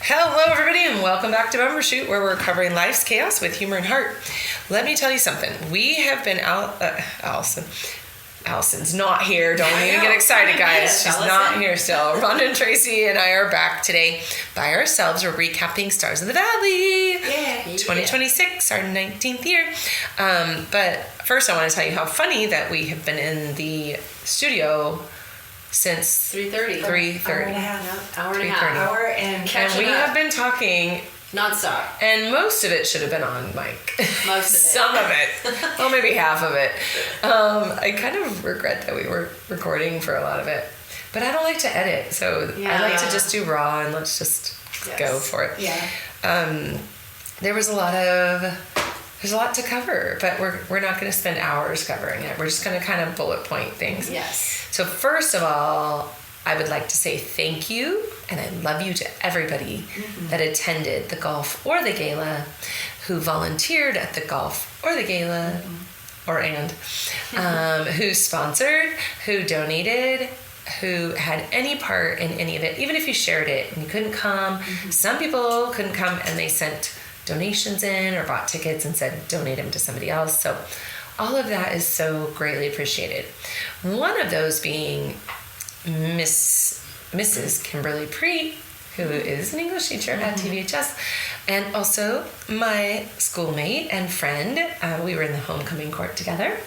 Hello, everybody, and welcome back to Bumbershoot, where we're covering life's chaos with humor and heart. Let me tell you something. We have been out. Allison's not here. Don't even get excited, guys. She's not here still. Rhonda and Tracy and I are back today by ourselves. We're recapping Stars of the Valley. 2026, our 19th year. But first, I want to tell you how funny that we have been in the studio since 3:30. Hour and a half. And we have been talking nonstop. And most of it should have been on mic. Most of it. Some of it. Well, maybe half of it. I kind of regret that we were recording for a lot of it. But I don't like to edit, so I like to just do raw and let's just go for it. Yeah. There's a lot to cover, but we're not going to spend hours covering it. We're just going to kind of bullet point things. Yes. So first of all, I would like to say thank you, and I love you to everybody that attended the golf or the gala, who volunteered at the golf or the gala, who sponsored, who donated, who had any part in any of it, even if you shared it and you couldn't come. Some people couldn't come, and they sent donations in or bought tickets and said donate them to somebody else. So all of that is so greatly appreciated. One of those being Mrs. Kimberly Preet, who is an English teacher at TVHS, and also my schoolmate and friend. We were in the homecoming court together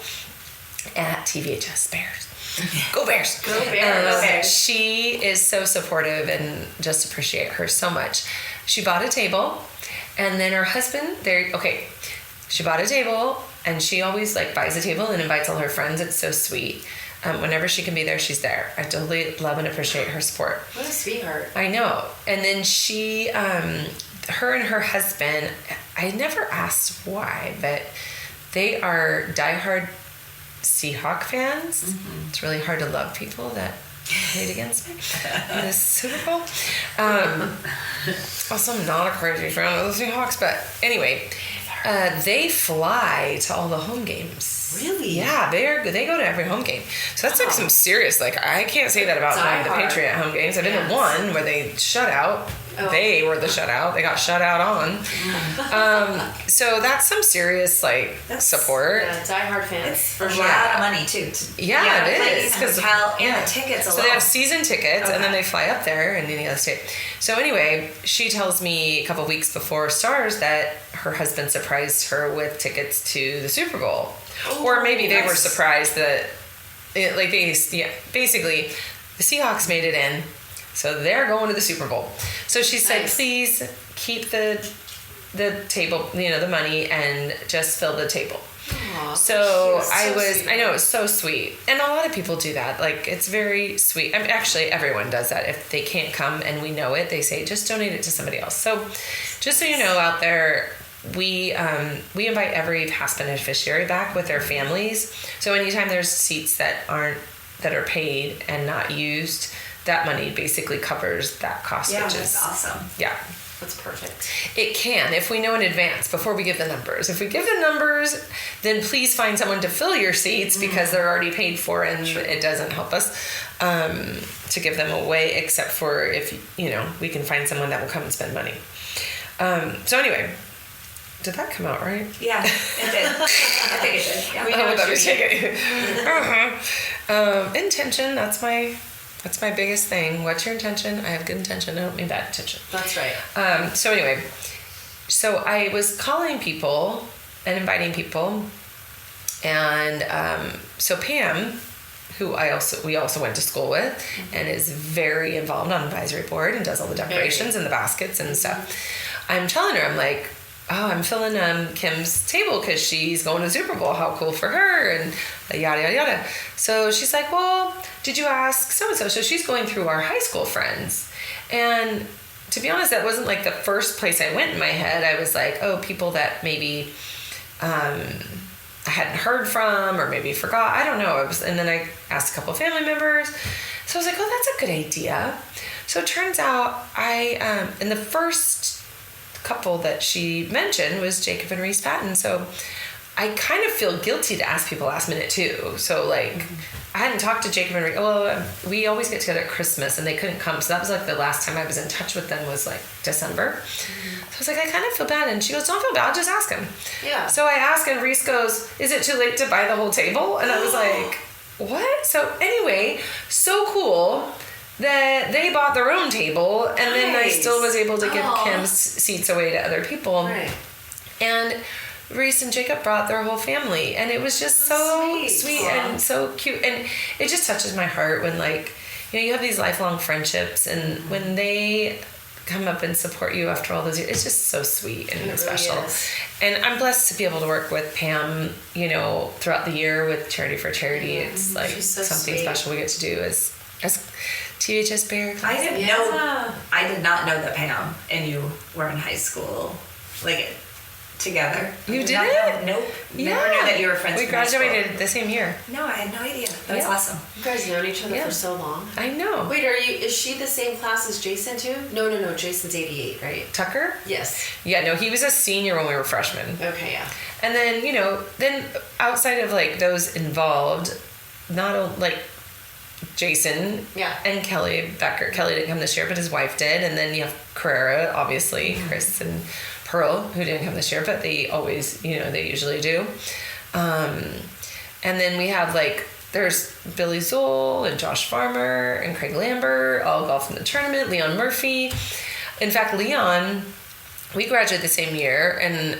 at TVHS Bears. Go Bears! Go Bears! She is so supportive, and just appreciate her so much. She bought a table, and then her husband, she bought a table, and she always buys a table and invites all her friends. It's so sweet. Whenever she can be there, she's there. I totally love and appreciate her support. What a sweetheart. I know. And then she, her and her husband, I never asked why, but they are diehard Seahawk fans. It's really hard to love people that hate against me in this Super Bowl. Also, I'm not a crazy fan of the Seahawks, but anyway, they fly to all the home games. Really? Yeah, they go to every home game. So that's some serious, I can't say that about the Patriot home games. I've been to one where they shut out. Oh. They were the shutout. They got shut out on. So that's some serious support. Yeah, diehard fans. It's for a lot of money too. Yeah, it is. Because hotel and the tickets alone. So they have season tickets, and then they fly up there in any other state. So anyway, she tells me a couple weeks before Stars that her husband surprised her with tickets to the Super Bowl. Oh, or maybe they were surprised that, basically, the Seahawks made it in. So they're going to the Super Bowl. So she said, please keep the table, the money, and just fill the table. Aww, so I know, it's so sweet. And a lot of people do that. It's very sweet. Actually, everyone does that. If they can't come and we know it, they say, just donate it to somebody else. So just so you know out there, we invite every past beneficiary back with their families. So anytime there's seats that are paid and not used, that money basically covers that cost. Yeah, which that's is awesome. Yeah. That's perfect. It can, if we know in advance, before we give the numbers. If we give the numbers, then please find someone to fill your seats because they're already paid for, and it doesn't help us to give them away, except for if, we can find someone that will come and spend money. So anyway, did that come out right? Yeah, it did. I think it did. Yeah. We know what you're intention, that's my biggest thing. What's your intention? I have good intention. I don't mean bad intention. That's right. So anyway, so I was calling people and inviting people, and so Pam, who we also went to school with, and is very involved on advisory board and does all the decorations and the baskets and stuff. I'm telling her, I'm like, I'm filling Kim's table because she's going to the Super Bowl. How cool for her, and yada, yada, yada. So she's like, well, did you ask so-and-so? So she's going through our high school friends. And to be honest, that wasn't the first place I went in my head. I was like, people that maybe I hadn't heard from or maybe forgot. I don't know. And then I asked a couple of family members. So I was like, that's a good idea. So it turns out in the first couple that she mentioned was Jacob and Reese Patton. So I kind of feel guilty to ask people last minute too. So like, I hadn't talked to Jacob and Rick. Well, we always get together at Christmas, and they couldn't come. So that was like the last time I was in touch with them was like December. So I was like, I kind of feel bad. And she goes, don't feel bad, just ask him. Yeah. So I asked, and Reese goes, is it too late to buy the whole table? And I was like, what? So anyway, so cool that they bought their own table, and then I Nice. still was able to give Aw. Kim's seats away to other people. Right. And Reese and Jacob brought their whole family, and it was just so sweet Aw. and so cute, and it just touches my heart when, like, you know, you have these lifelong friendships, and when they come up and support you after all those years, it's just so sweet and It really special. is. And I'm blessed to be able to work with Pam, you know, throughout the year with Charity for Charity. It's like She's so something sweet. special we get to do as THS Bear. I didn't Yeah. know. I did not know that Pam and you were in high school, like together. I You did not didn't? know. Nope. Never knew that you were friends. We from high school. graduated the same year. No, I had no idea. That was Yeah. awesome. You guys known each other Yeah. for so long. I know. Wait, is she the same class as Jason too? No, Jason's 88, right? Tucker? Yes. Yeah, no, he was a senior when we were freshmen. Okay, yeah. And then, you know, then outside of like those involved, not like Jason Yeah. and Kelly Becker. Kelly didn't come this year, but his wife did. And then you have Carrera, obviously, Chris and Pearl, who didn't come this year, but they always, you know, they usually do. And then we have like, there's Billy Zoll and Josh Farmer and Craig Lambert, all golf in the tournament, Leon Murphy. In fact, Leon, we graduated the same year, and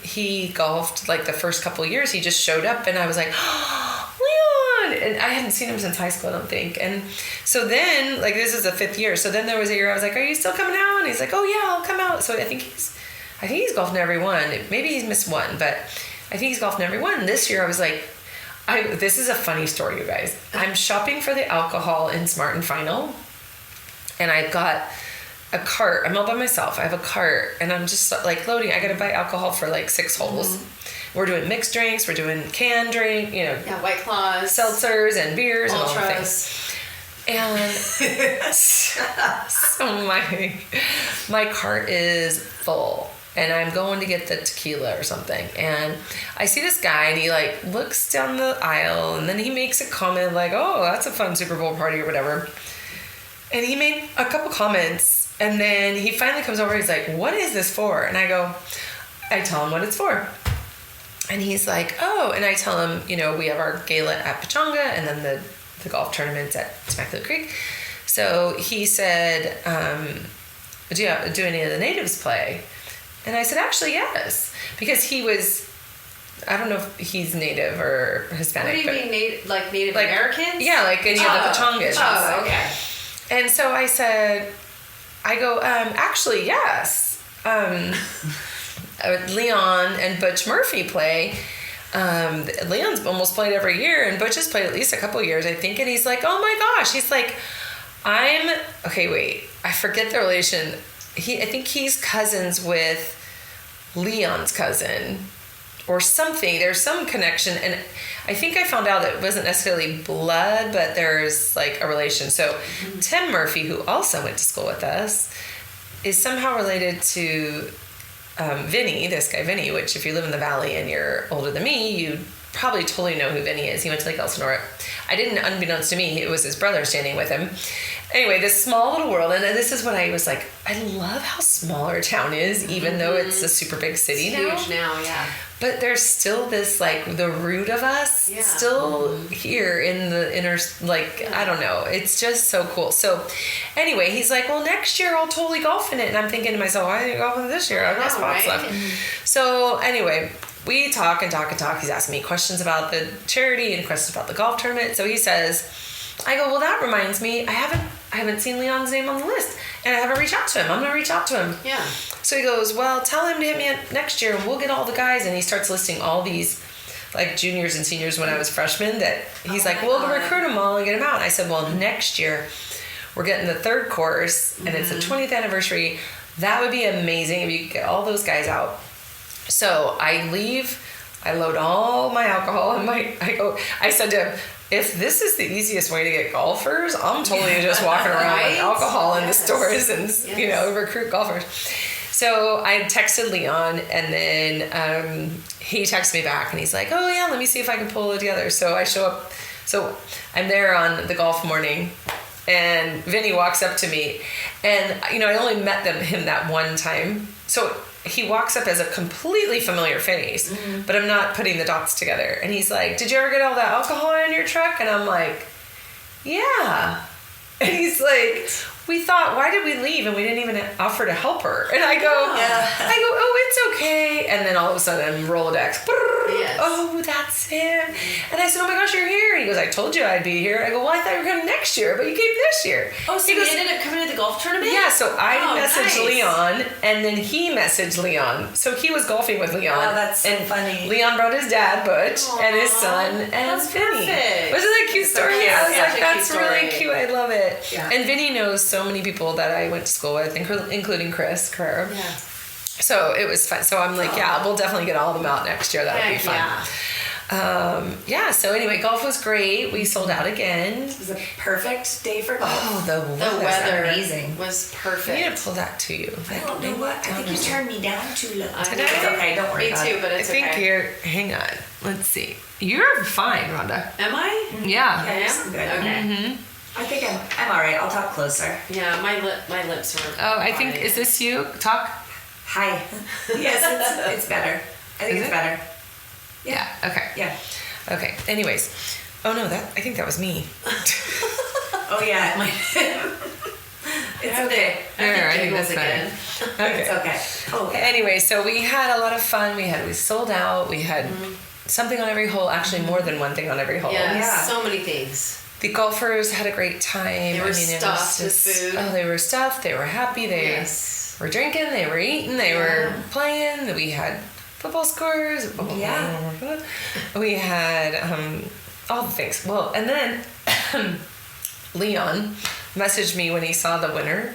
he golfed like the first couple of years. He just showed up, and I was like, oh, Leon! And I hadn't seen him since high school, I don't think. And so then, like, this is the 5th year. So then there was a year I was like, are you still coming out? And he's like, oh yeah, I'll come out. So I think he's golfed in every one. Maybe he's missed one, but I think he's golfed in every one. And this year I was like, this is a funny story, you guys. I'm shopping for the alcohol in Smart and Final, and I've got a cart. I'm all by myself. I have a cart, and I'm just like loading. I gotta buy alcohol for like 6 holes. Mm-hmm. We're doing mixed drinks. We're doing canned drink. You know, Yeah, White Claws. seltzers and beers and all the Ultras. things. And so my cart is full. And I'm going to get the tequila or something. And I see this guy, and he like looks down the aisle, and then he makes a comment like, oh, that's a fun Super Bowl party or whatever. And he made a couple comments, and then he finally comes over. He's like, what is this for? And I tell him what it's for. And he's like, oh, and I tell him, you know, we have our gala at Pechanga, and then the golf tournaments at Temecula Creek. So he said, do any of the natives play? And I said, actually, yes. Because he was, I don't know if he's native or Hispanic. What do you mean, Native Americans? Yeah, like any of the Pechangas. Oh, okay. And so I said, actually, yes. Leon and Butch Murphy play. Leon's almost played every year, and Butch has played at least a couple years, I think. And he's like, oh my gosh. He's like, I forget the relation. I think he's cousins with Leon's cousin or something. There's some connection, and I think I found out that it wasn't necessarily blood, but there's like a relation. So Tim Murphy, who also went to school with us, is somehow related to Vinny, this guy Vinny, which if you live in the Valley and you're older than me, you probably totally know who Vinny is. He went to Lake Elsinore. I didn't, unbeknownst to me, it was his brother standing with him. Anyway, this small little world, and this is what I was like, I love how small our town is, even though it's a super big city It's now. huge now, yeah. But there's still this, like, the root of us Yeah. still here in the inner, like, I don't know. It's just so cool. So, anyway, he's like, well, next year I'll totally golf in it. And I'm thinking to myself, why didn't you golf in it this year? I've got know, spots right? left. So, anyway, we talk and talk and talk. He's asking me questions about the charity and questions about the golf tournament. So he says, I go, well, that reminds me, I haven't seen Leon's name on the list, and I haven't reached out to him. I'm going to reach out to him. Yeah. So he goes, well, tell him to hit me up next year, and we'll get all the guys. And he starts listing all these, like, juniors and seniors when I was freshman that he's like, we'll recruit them all and get them out. And I said, well, next year we're getting the 3rd course, and it's the 20th anniversary. That would be amazing if you could get all those guys out. So I leave. I load all my alcohol and I said to him, if this is the easiest way to get golfers, I'm totally just walking around with Right? alcohol in the Yes. stores and, you know, recruit golfers. So I texted Leon, and then he texted me back, and he's like, "Oh yeah, let me see if I can pull it together." So I show up. So I'm there on the golf morning, and Vinny walks up to me, and I only met him that one time. So he walks up as a completely familiar face, but I'm not putting the dots together. And he's like, "Did you ever get all that alcohol in your truck?" And I'm like, "Yeah." And he's like, "We thought, why did we leave and we didn't even offer to help her?" And I go, "Oh, it's okay." And then all of a sudden, Rolodex. Yes. Oh, that's him. And I said, "Oh my gosh, you're here." And he goes, "I told you I'd be here." I go, "Well, I thought you were coming next year, but you came this year." Oh, so he goes, you ended up coming to the golf tournament? yeah, so I messaged nice. Leon, and then he messaged Leon. So he was golfing with Leon. Oh, that's so and funny. Leon brought his dad, Butch, and his son, and That's Vinny. perfect. Wasn't that a cute story? cute. I was Yeah, like, it's a cute that's really story. cute. I love it. Yeah. And Vinny knows so many people that I went to school with, including Chris Carrera. Yeah. So it was fun. So I'm like, yeah, we'll definitely get all of them out next year. That'll be Heck fun. yeah. So anyway, golf was great. We sold out again. It was a perfect day for golf. Oh, the The weather. weather amazing. was I need to perfect. pull that to you. I don't know what. I think you turned me down too low. I Did know. I? It's okay. Don't worry Me about too, it. but I it's think okay. you're. Hang on. Let's see. You're fine, Rhonda. Am I? Yeah. I Yes, am? good. Okay. I think I'm all right. I'll talk closer. Yeah, my lips were. Oh, I think fine. is this you? Talk. Hi. Yes, it's better. I think Is it's it? better. Yeah. Okay. Yeah. Okay. Anyways. Oh no, I think that was me. Oh yeah. It's okay. There, I think giggles that's again. Okay. It's okay. Oh, okay. Anyway, so we had a lot of fun. We sold out. We had something on every hole. Actually, more than one thing on every hole. Yeah, Yeah. so many things. The golfers had a great time. They were stuffed with food. Oh, they were stuffed. They were happy. They Yes. were drinking. They were eating. They were playing. We had football scores. Yeah. We had all the things. Well, and then Leon messaged me when he saw the winner.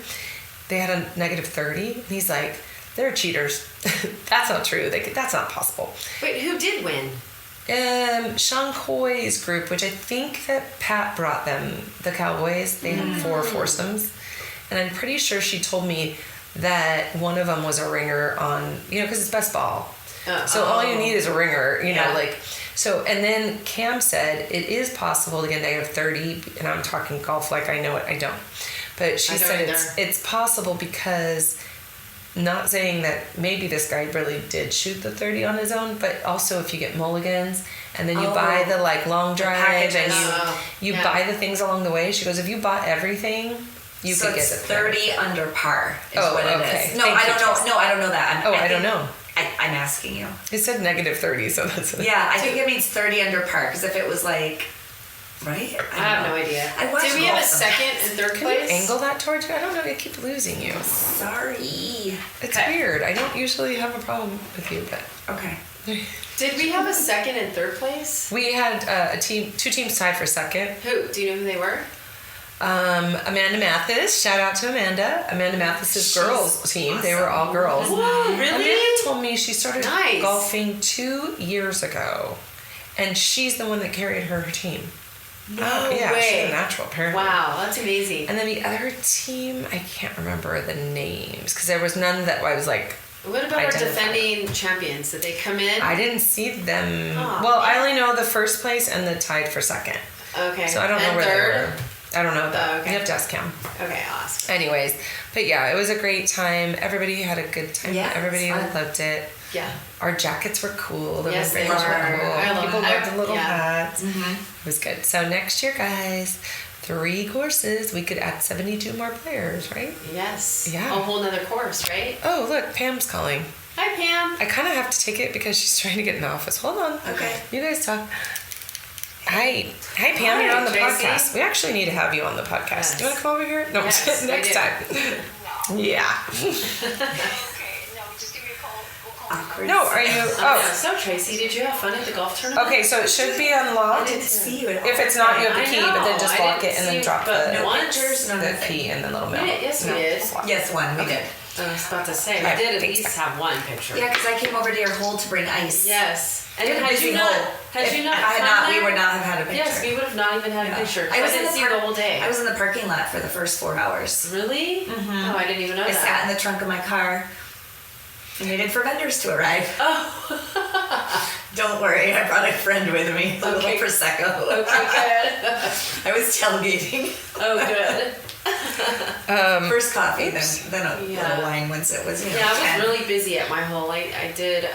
They had a -30. And he's like, "They're cheaters." That's not true. That's not possible. Wait, who did win? Sean Coy's group, which I think that Pat brought them, the Cowboys, they had 4 foursomes. And I'm pretty sure she told me that one of them was a ringer on, because it's best ball. So all you need is a ringer, Yeah. So, and then Cam said it is possible to get -30, and I'm talking golf like I know it, I don't. But she I don't said either. it's possible because, not saying that maybe this guy really did shoot the 30 on his own, but also if you get mulligans and then you buy the long drive and packages. you Yeah. buy the things along the way. She goes, if you bought everything, you So could get it's it. 30 under par is Oh, what it okay. is. No, Thank I you, don't know. Jess. No, I don't know that. I don't know. I'm asking you. It said -30, so that's Yeah, I think it means 30 under par because if it was right? I have no idea. I watched Did we have a golf second and third Can you place? angle that towards you? I don't know. I keep losing you. Sorry. It's Okay. weird. I don't usually have a problem with you, but Okay. Did we have a second and third place? we had two teams tied for second. Who? Do you know who they were? Amanda Mathis. Shout out to Amanda. Amanda Mathis's girls team. They were all girls. Whoa, really? Amanda told me she started Nice. golfing 2 years ago, and she's the one that carried her team. No yeah, way. she's a natural, apparently. Wow, that's amazing. And then the other team, I can't remember the names because there was none that I was like, What about our Identify. defending champions? Did they come in? I didn't see them. Oh, well, I man. only know the first place and the tied for second. Okay. So I don't know And where third? they were. I don't know that. Oh, okay. You have to ask him. Okay, I'll ask. Anyways, but yeah, it was a great time. Everybody had a good time. Yeah, Everybody it's fun. loved it. Yeah. Our jackets were cool. The Yes, they windbreakers were. cool. I love People it. loved the little Yeah. hats. It was good. So next year, guys, 3 courses. We could add 72 more players, right? Yes. Yeah. A whole nother course, right? Oh, look, Pam's calling. Hi, Pam. I kind of have to take it because she's trying to get in the office. Hold on. Okay. You guys talk. Hi. Hi, Pam. Hi, You're on the Tracy. podcast. We actually need to have you on the podcast. Yes. Do you want to come over here? No, Yes, we next do. time. Yeah. Awkward. No, are you? Oh. So, Tracy, did you have fun at the golf tournament? Okay, so it should be I unlocked. didn't see you at all. If it's not, you have I the key, but then know, just I lock didn't it and then see- drop but the, no pictures, no the nothing. key in the little We mail. did- yes, we No, did. just lock it. Yes, one. We Okay. did. I was about to say, Right, I did at thanks, least Pam. have one picture. Yeah, because I came over to your hole to bring ice. Yes. And We had a had busy you not, hole. had If you not I had come not, we there- would not have had a picture. Yes, we would have not even had a picture. I was didn't in see the whole day. I was in the parking lot for the first 4 hours. Really? Oh, I didn't even know I that. sat in the trunk of my car I'm waiting for vendors to arrive. Oh. Don't worry, I brought a friend with me. A Okay. little Prosecco. Okay, good. I was tailgating. Oh, good. First coffee, then a Yeah. little wine once it was, Yeah, I 10. was really busy at my home. I did,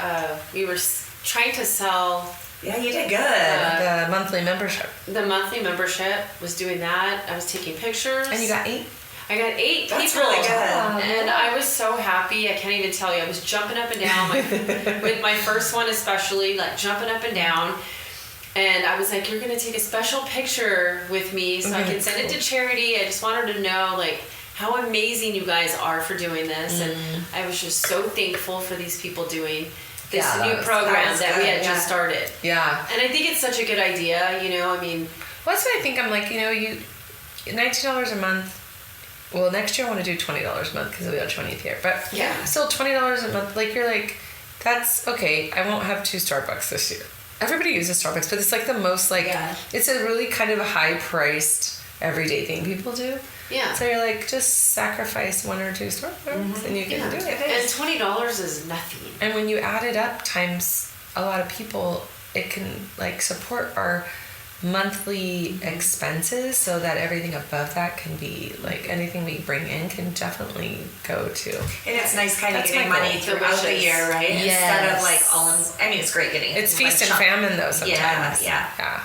we were trying to sell Yeah, you did good. The monthly membership. the monthly membership, was doing that. I was taking pictures. And you got 8? I got 8 That's people. really good. And I was so happy. I can't even tell you. I was jumping up and down, with my first one especially, like jumping up and down. And I was like, you're going to take a special picture with me so I can send it to charity. I just wanted to know, like, how amazing you guys are for doing this. And I was just so thankful for these people doing this Yeah, new that program was that we good, had just yeah. started. Yeah. And I think it's such a good idea, I mean, Well, that's what I think. I'm like, you $19 a month. Well, next year I want to do $20 a month because it'll be our 20th year. But Yeah. still $20 a month. Like, you're like, that's okay. I won't have 2 Starbucks this year. Everybody uses Starbucks, but it's like the most like, Yeah. it's a really kind of a high priced everyday thing people do. yeah. So you're like, just sacrifice 1 or 2 Starbucks and you can do it. And $20 is nothing. And when you add it up times a lot of people, it can like support our monthly expenses so that everything above that can be like anything we bring in can definitely go to. And it's nice kind of That's getting my money goal. throughout the Delicious. year, right? Yes. Instead of like all in, I mean, it's great getting It's in one feast and chunk. famine though sometimes. Yeah.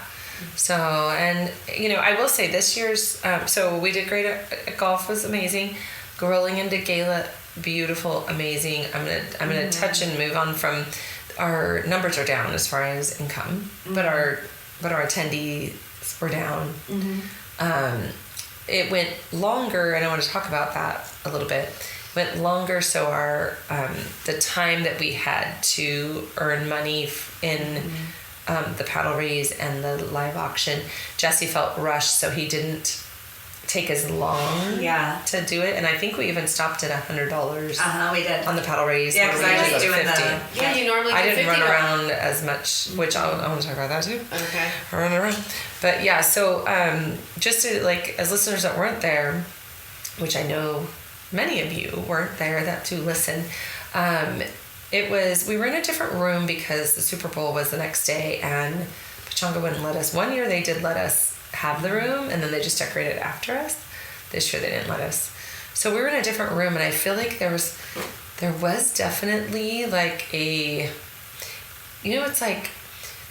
So, and I will say this year's, so we did great at golf, was amazing. Rolling into gala, beautiful, amazing. I'm gonna touch and move on from, our numbers are down as far as income, but our attendees were down. It went longer, and I want to talk about that a little bit. Went longer, so our the time that we had to earn money in the paddle raise and the live auction, Jesse felt rushed, so he didn't take as long Yeah. to do it. And I think we even stopped at $100 We did. on the paddle raise. Yeah, because where we I was usually go to doing 50. Yeah, you normally I do didn't 50 run now. around as much, which I want to talk about that too. Okay. I run around. But yeah, so just to like, as listeners that weren't there, which I know many of you weren't there that do listen, we were in a different room because the Super Bowl was the next day and Pechanga wouldn't let us. One year they did let us have the room and then they just decorated after us. This year they didn't let us. So we were in a different room and I feel like there was definitely like a, it's like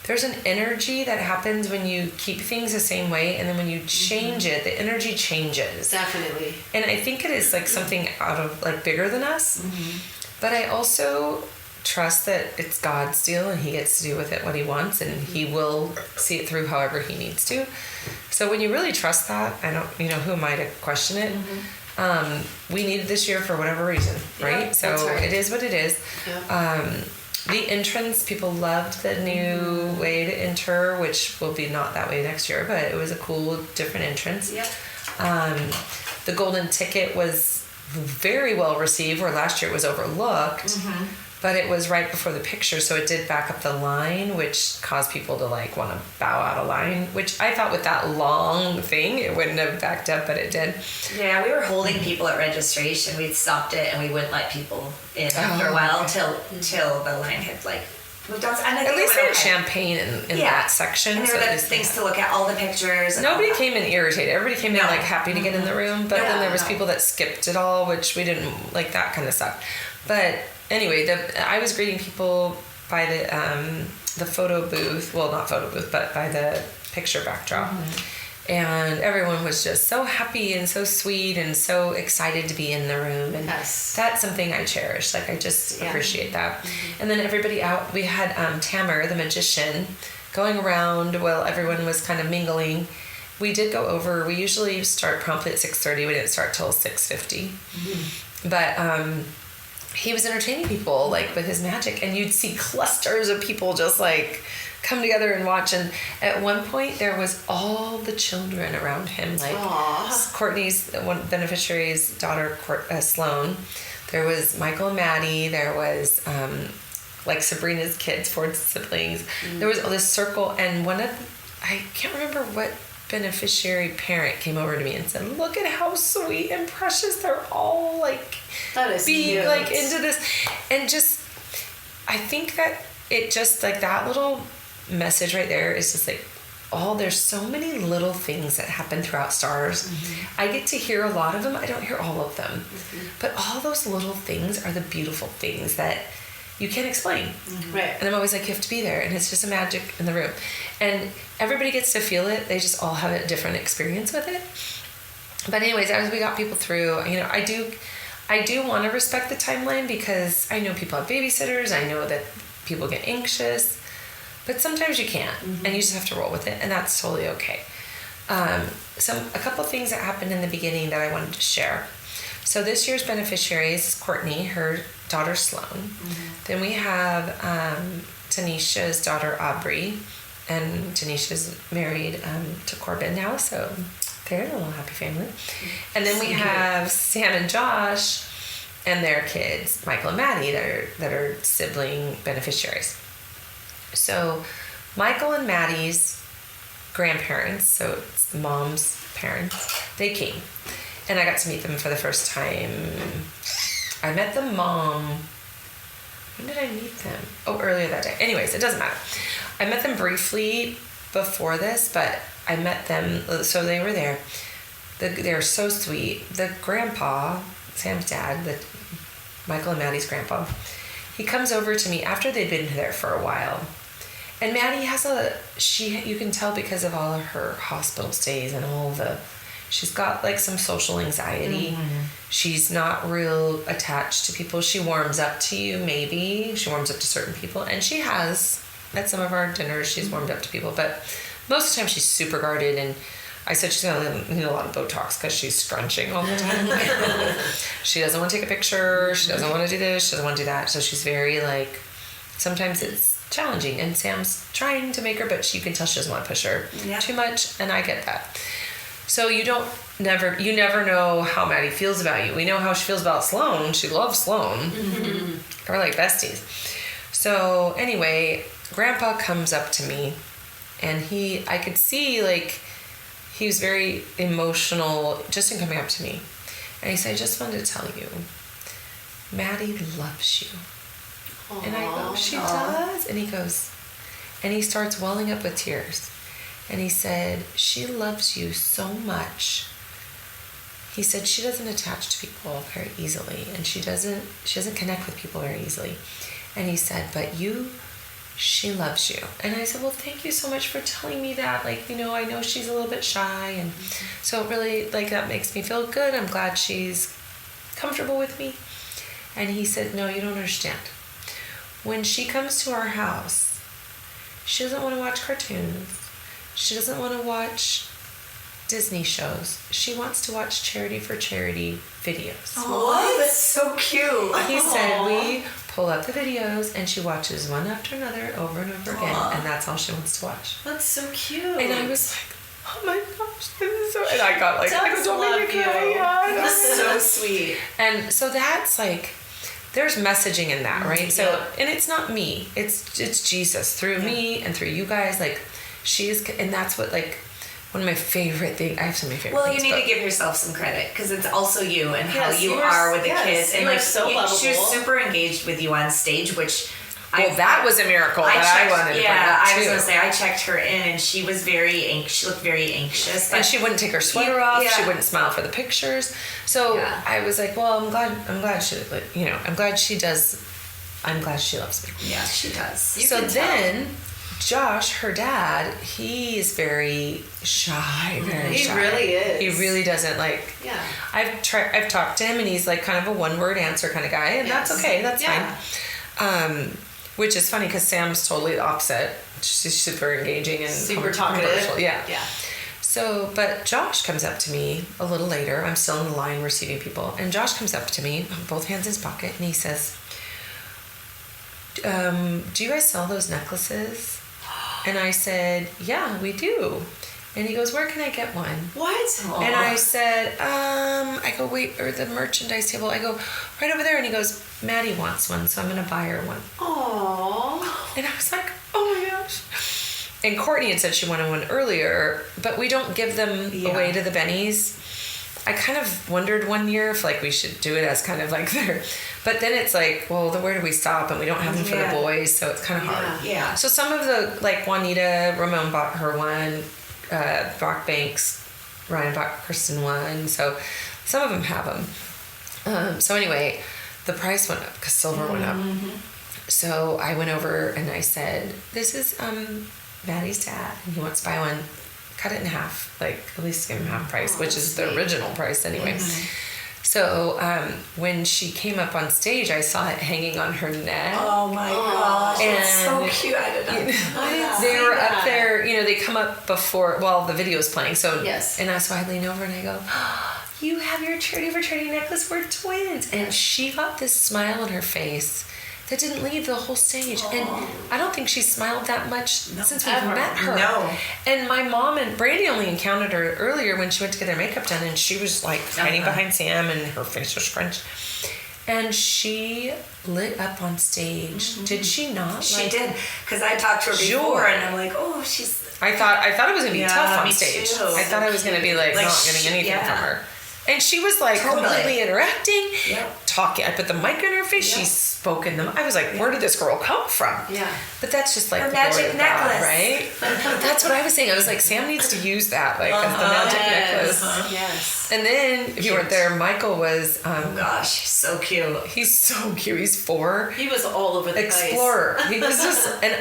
there's an energy that happens when you keep things the same way and then when you change it, the energy changes. Definitely. And I think it is like something out of like bigger than us. But I also trust that it's God's deal and he gets to do with it what he wants and he will see it through however he needs to. So when you really trust that, I don't, who am I to question it? We needed this year for whatever reason, right? Yeah, so that's right. it is what it is. Yeah. The entrance, people loved the new way to enter, which will be not that way next year, but it was a cool, different entrance. Yep. The golden ticket was very well received, where last year it was overlooked, but it was right before the picture, so it did back up the line, which caused people to like want to bow out of line, which I thought with that long thing, it wouldn't have backed up, but it did. Yeah, we were holding people at registration. We'd stopped it and we wouldn't let people in after a while till the line had like moved on. And I think At least it they went had okay. champagne in that section. And so there at were least things they to look at, all the pictures. and all Nobody that. came in irritated. Everybody came in No. like happy to get in the room, but then there was no. people that skipped it all, which we didn't like, that kind of stuff. But anyway, I was greeting people by the photo booth. Well, not photo booth, but by the picture backdrop. And everyone was just so happy and so sweet and so excited to be in the room. And Yes. that's something I cherish. Like, I just Yeah. appreciate that. And then everybody out, we had Tamer, the magician, going around while everyone was kind of mingling. We did go over, we usually start promptly at 6:30. We didn't start till 6:50. But he was entertaining people like with his magic, and you'd see clusters of people just like come together and watch. And at one point there was all the children around him, like Aw. Courtney's one beneficiary's daughter, Sloan. There was Michael and Maddie. There was like Sabrina's kids, Ford's siblings. There was this circle, and I can't remember what beneficiary parent came over to me and said, "Look at how sweet and precious they're all like That is being cute. like into this," and just I think that it just like that little message right there is just like, there's so many little things that happen throughout Stars. I get to hear a lot of them. I don't hear all of them. But all those little things are the beautiful things that you can't explain. Right. And I'm always like, you have to be there. And it's just a magic in the room. And everybody gets to feel it. They just all have a different experience with it. But anyways, as we got people through, I do want to respect the timeline because I know people have babysitters. I know that people get anxious. But sometimes you can't, and you just have to roll with it, and that's totally okay. A couple of things that happened in the beginning that I wanted to share. So this year's beneficiaries is Courtney, her daughter Sloan. Then we have Tanisha's daughter Aubrey, and Tanisha's married to Corbin now, so they're a little happy family. And then we have Sam and Josh and their kids, Michael and Maddie, that are sibling beneficiaries. So Michael and Maddie's grandparents, so it's the mom's parents, they came. And I got to meet them for the first time. I met the mom. When did I meet them? Oh, earlier that day. Anyways, it doesn't matter. I met them briefly before this, but I met them, so they were there. They're so sweet. The grandpa, Sam's dad, Michael and Maddie's grandpa, he comes over to me after they'd been there for a while. And Maddie has you can tell because of all of her hospital stays and she's got like some social anxiety. She's not real attached to people. She warms up to you, maybe. She warms up to certain people. And she has, at some of our dinners, she's warmed up to people. But most of the time she's super guarded. And I said she's going to need a lot of Botox because she's scrunching all the time. She doesn't want to take a picture. She doesn't want to do this. She doesn't want to do that. So she's very like, sometimes it's challenging. And Sam's trying to make her, but you can tell she doesn't want to push her too much. And I get that. So you never know how Maddie feels about you. We know how she feels about Sloan. She loves Sloan. They're like besties. So anyway, Grandpa comes up to me and I could see like, he was very emotional just in coming up to me. And he said, I just wanted to tell you, Maddie loves you. Aww. And I go, she does? And he goes, and he starts welling up with tears. And he said, she loves you so much. He said she doesn't attach to people very easily. And she doesn't connect with people very easily. And he said, but she loves you. And I said, well, thank you so much for telling me that. Like, I know she's a little bit shy. And so it really, like, that makes me feel good. I'm glad she's comfortable with me. And he said, no, you don't understand. When she comes to our house, she doesn't want to watch cartoons. She doesn't want to watch Disney shows. She wants to watch Charity for Charity videos. Oh, that's so cute. He said we pull up the videos and she watches one after another over and over again, and that's all she wants to watch. That's so cute. And I was like, oh my gosh, this is so... And I got like, don't make me cry. Yeah, that's so sweet. And so that's like... There's messaging in that, right? So, and it's not me. It's Jesus through me and through you guys. Like, and that's what, like, one of my favorite things. I have so many favorite things. Well, you need to give yourself some credit because it's also you and how you are with the kids. And like, so lovable. She was super engaged with you on stage, which... that was a miracle I wanted to bring up, too. I was going to say, I checked her in and she was she looked very anxious. And she wouldn't take her sweater off. Yeah. She wouldn't smile for the pictures. So I was like, well, I'm glad she, I'm glad she does. I'm glad she loves me. Yeah, she does. So then, Josh, her dad, he is very shy. Very shy. He really is. He really doesn't like. Yeah. I've talked to him, and he's like kind of a one-word answer kind of guy, and that's okay. That's fine. Which is funny because Sam's totally the opposite. She's super engaging and super talkative. Yeah. Yeah. So, but Josh comes up to me a little later. I'm still in the line receiving people, and Josh comes up to me, both hands in his pocket, and he says, do you guys sell those necklaces? And I said, yeah, we do. And he goes, where can I get one? What? Aww. And I said, I go, wait, or the merchandise table. I go, right over there. And he goes, Maddie wants one, so I'm going to buy her one. Aww. And I was like, oh my gosh. And Courtney had said she wanted one earlier, but we don't give them away to the bennies. I kind of wondered one year if like we should do it as kind of like their, but then it's like, well, then where do we stop? And we don't have them for the boys, so it's kind of hard. Yeah. So some of the, like Juanita, Ramon bought her one, Brock Banks, Ryan bought Kristen one, so some of them have them. So anyway, the price went up because silver went up. So I went over and I said, this is Maddie's dad, and he wants to buy one. Cut it in half, like at least give him half price, which is the original price anyway. So when she came up on stage, I saw it hanging on her neck. Oh my gosh, it's so And, cute. I did not know They were that. up there, they come up before, while the video's playing. So Yes. And so I lean over and I go, oh, you have your Charity for Charity necklace. We're twins. And she got this smile on her face that didn't leave the whole stage. And I don't think she smiled that much since we've ever. met her. No. And my mom and Brandy only encountered her earlier when she went to get their makeup done, and she was like hiding behind Sam, and her face was scrunched. And she lit up on stage. Did she not? She did, because I talked to her Joy. before, and I'm like, oh, she's. I thought it was gonna be Yeah, tough on me stage. too. I thought I was gonna be like not getting anything from her. And she was like completely interacting, talking. I put the mic in her face. She spoke in them. I was like, where did this girl come from? Yeah. But that's just like Her the glory magic of God, necklace. right? That's what I was saying. I was like, Sam needs to use that, like as the magic necklace. Yes. And then if you weren't there, Michael was. Oh gosh, she's so cute. He's so cute. He's 4. He was all over the Explorer. He was just, and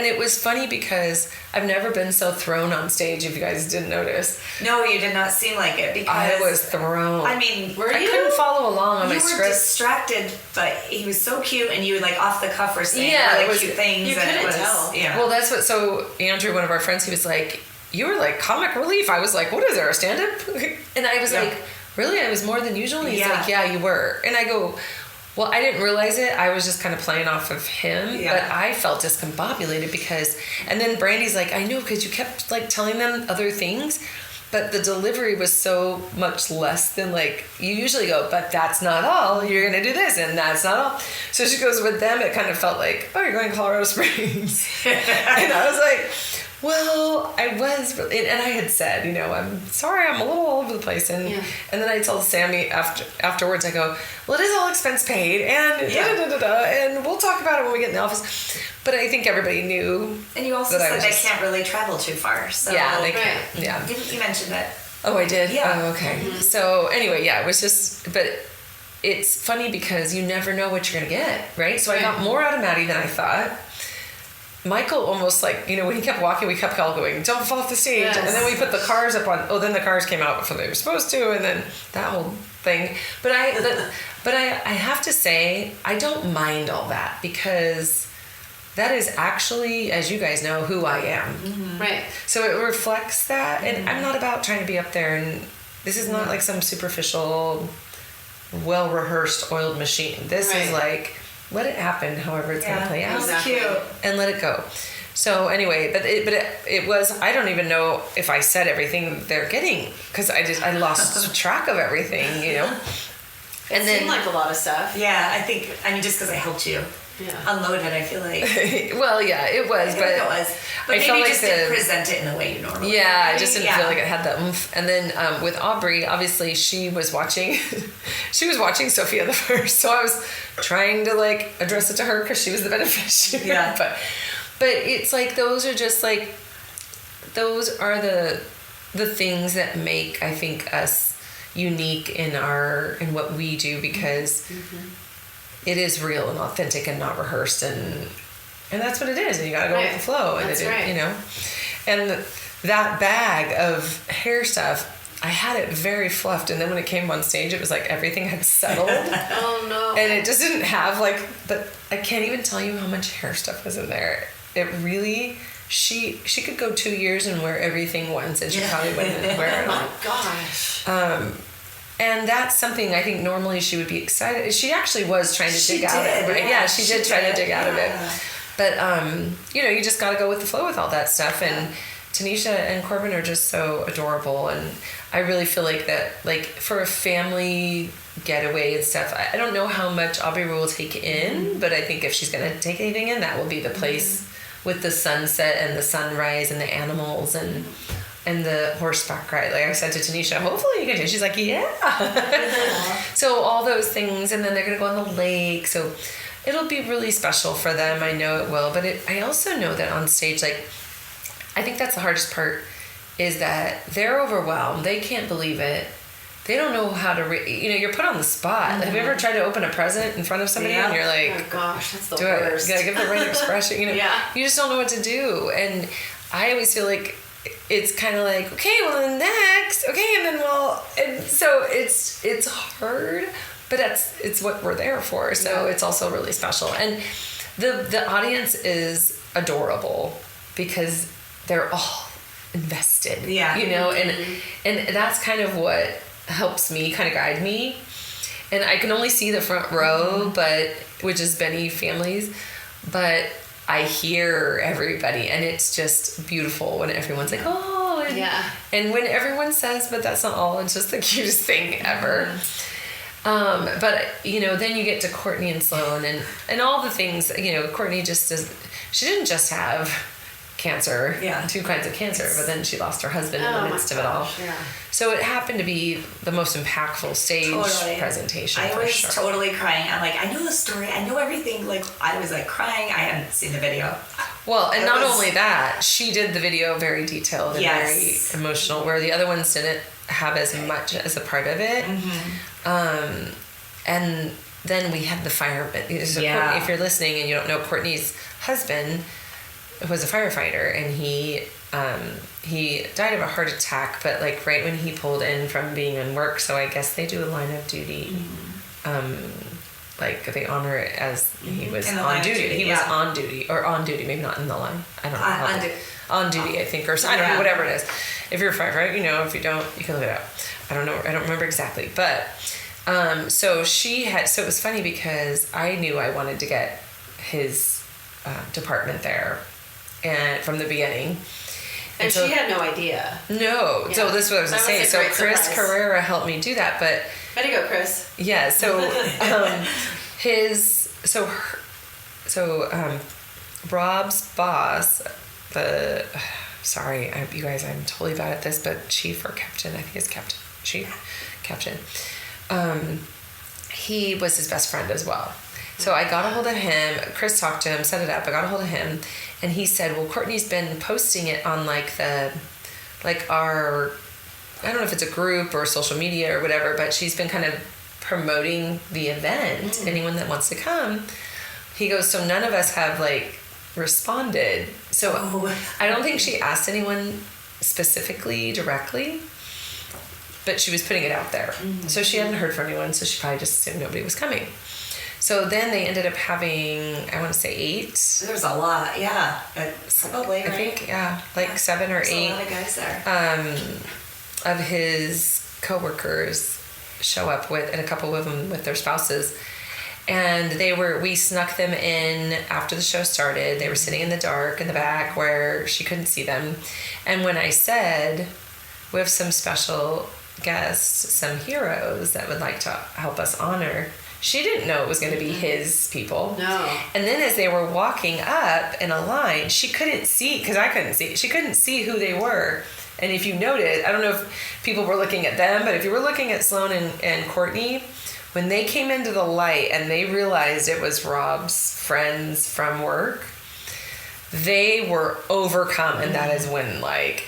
it was funny because I've never been so thrown on stage. If you guys didn't notice, No, you did not seem like it, because I was thrown. I mean, Were I you? couldn't follow along on you my were script. distracted, but he was so cute, and you would like off the cuff were saying Yeah, it really was- cute things. you and it couldn't was, tell. Yeah. Well, that's what. So Andrew, one of our friends, he was like, "You were like comic relief." I was like, "What is there, a stand-up?" And I was like, "Really? I was more than usual." And he's like, "Yeah, you were." And I go, "Well, I didn't realize it. I was just kind of playing off of him, Yeah. but I felt discombobulated because." And then Brandy's like, "I know because you kept like telling them other things." But the delivery was so much less than like you usually go, but that's not all. You're gonna do this, and that's not all. So she goes with them. It kind of felt like, oh, you're going to Colorado Springs, and I was like, well, I was, and I had said, I'm sorry, I'm a little all over the place, and then I told Sammy afterwards, I go, well, it is all expense paid, and and we'll talk about it when we get in the office. But I think everybody knew. And you also that I said was they just- can't really travel too far. So Yeah, they Right. can't. Yeah. Didn't you mention that? Oh, I did? Yeah. Oh, okay. So anyway, yeah, it was just, but it's funny because you never know what you're going to get, right? So I got more out of Maddie than I thought. Michael almost like, when he kept walking, we kept all going, don't fall off the stage. Yes. And then we put the cars up on, then the cars came out before they were supposed to, and then that whole thing. But I have to say, I don't mind all that because that is actually, as you guys know, who I am. Right. So it reflects that, and I'm not about trying to be up there, and this is not like some superficial, well-rehearsed, oiled machine. This is like, let it happen however it's going to play out. Exactly. Cute. And let it go. So anyway, but it was, I don't even know if I said everything they're getting, because I lost track of everything, And Seemed like a lot of stuff. Yeah, I mean, just because I helped you unload it, I feel like. Well, yeah, it was, I feel but like it was. But I maybe felt like just didn't present it in the way you normally do. Yeah, I just didn't feel like it had that oomph. And then with Aubrey, obviously she was watching Sophia the First, so I was trying to like address it to her because she was the beneficiary. Yeah. But it's like those are just like those are the things that make, I think, us unique in what we do, because it is real and authentic and not rehearsed, and that's what it is, and you gotta go with the flow, and That's right. and that bag of hair stuff, I had it very fluffed, and then when it came on stage, it was like everything had settled. Oh no. And it just didn't have but I can't even tell you how much hair stuff was in there. It really, she could go 2 years and wear everything once, and she probably wouldn't wear it Oh all. my gosh. And that's something I think normally she would be excited. She actually was trying to dig out of it, right? Yeah, she did try to dig out of it. But, you just got to go with the flow with all that stuff. And Tanisha and Corbin are just so adorable. And I really feel like that, like, for a family getaway and stuff, I don't know how much Aubrey will take in, but I think if she's going to take anything in, that will be the place with the sunset and the sunrise and the animals and and the horseback ride. Like I said to Tanisha, hopefully you can do. She's like, yeah. So all those things, and then they're gonna go on the lake. So it'll be really special for them. I know it will. But I also know that on stage, like, I think that's the hardest part, is that they're overwhelmed. They can't believe it. They don't know how to, you're put on the spot. Mm-hmm. Have you ever tried to open a present in front of somebody and you're like, oh gosh, that's the do worst. You gotta give the right expression. Yeah. You just don't know what to do. And I always feel like it's kind of like, okay, well then next, okay, and then and so it's hard, but it's what we're there for. So it's also really special. And the audience is adorable because they're all invested. Yeah. And that's kind of what helps me, kind of guide me. And I can only see the front row, which is Benny families, but I hear everybody, and it's just beautiful when everyone's like, oh, and when everyone says, but that's not all, it's just the cutest thing ever. But then you get to Courtney and Sloan and all the things. Courtney she didn't just have cancer, 2 kinds of cancer, but then she lost her husband in the midst of it all. Yeah. So it happened to be the most impactful stage presentation. I was totally crying. I'm like, I know the story. I know everything. Like, I was like crying. I hadn't seen the video. Well, and not only that, she did the video very detailed and very emotional, where the other ones didn't have as much as a part of it. Mm-hmm. And then we had the fire. So Courtney, if you're listening and you don't know, Courtney's husband was a firefighter, and he died of a heart attack, but like right when he pulled in from being in work. So I guess they do a line of duty. Like they honor it as he was on duty. He was on duty, maybe not in the line. I don't know. On duty, I think, or I don't know, whatever it is. If you're a firefighter, if you don't, you can look it up. I don't know. I don't remember exactly, but so it was funny because I knew I wanted to get his department there, and from the beginning. And so, she had no idea. No. Yeah. So this is what I was going to say. So Chris Carrera helped me do that, but... Way to go, Chris. Yeah, so Rob's boss, you guys, I'm totally bad at this, but chief or captain, I think it's captain. Captain. He was his best friend as well. So I got a hold of him. Chris talked to him, set it up. I got a hold of him, and he said, well, Courtney's been posting it on our, I don't know if it's a group or social media or whatever, but she's been kind of promoting the event. Anyone that wants to come. He goes, so none of us have responded. So I don't think she asked anyone specifically directly, but she was putting it out there. Mm-hmm. So she hadn't heard from anyone, so she probably just assumed nobody was coming. So then they ended up having, I want to say 8. There's a lot, yeah. Probably, right? I think, 7 or 8. There's a lot of guys there. Of his coworkers show up with, and a couple of them with their spouses. And we snuck them in after the show started. They were sitting in the dark in the back where she couldn't see them. And when I said, we have some special guests, some heroes that would like to help us honor, she didn't know it was going to be his people. No. And then as they were walking up in a line, she couldn't see, because I couldn't see, she couldn't see who they were. And if you noted, I don't know if people were looking at them, but if you were looking at Sloan and Courtney, when they came into the light and they realized it was Rob's friends from work, they were overcome, and that is when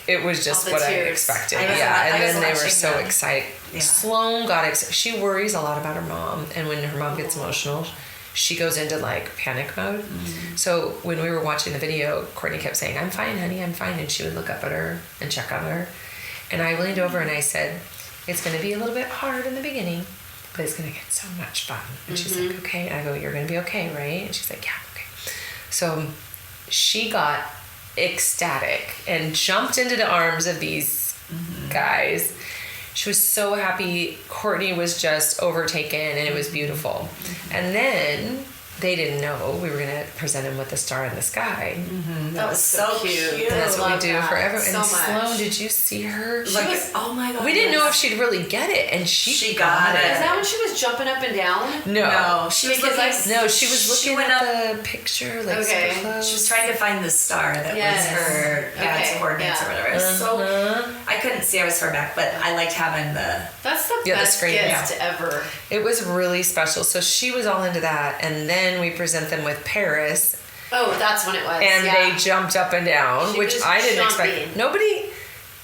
it was just what I expected. And then they were so excited. Yeah. Sloan got excited. She worries a lot about her mom, and when her mom gets emotional, she goes into panic mode. Mm-hmm. So when we were watching the video, Courtney kept saying, "I'm fine, honey, I'm fine," and she would look up at her and check on her. And I leaned over and I said, "It's going to be a little bit hard in the beginning, but it's going to get so much fun." And she's like, "Okay." And I go, "You're going to be okay, right?" And she's like, "Yeah, okay." So she got ecstatic and jumped into the arms of these guys. She was so happy. Courtney was just overtaken, and it was beautiful. And then they didn't know we were going to present him with the Star in the Sky. That was so cute. And that's what we do for everyone. So And much. Sloan, did you see her? Like, oh my God. We didn't know if she'd really get it, and she got it. Is that when she was jumping up and down? No, she was Because looking. No, she was looking went at the picture, like Okay. super close. She was trying to find the star that Yes. was her dad's Okay, coordinates yeah. or whatever. So I couldn't see. I was far back, but I liked having the. That's the Yeah, the best screen, gift ever. It was really special. So she was all into that, and then we present them with Paris, Oh, that's when it was. and yeah. they jumped up and down, She which was I didn't jumping. expect. Nobody.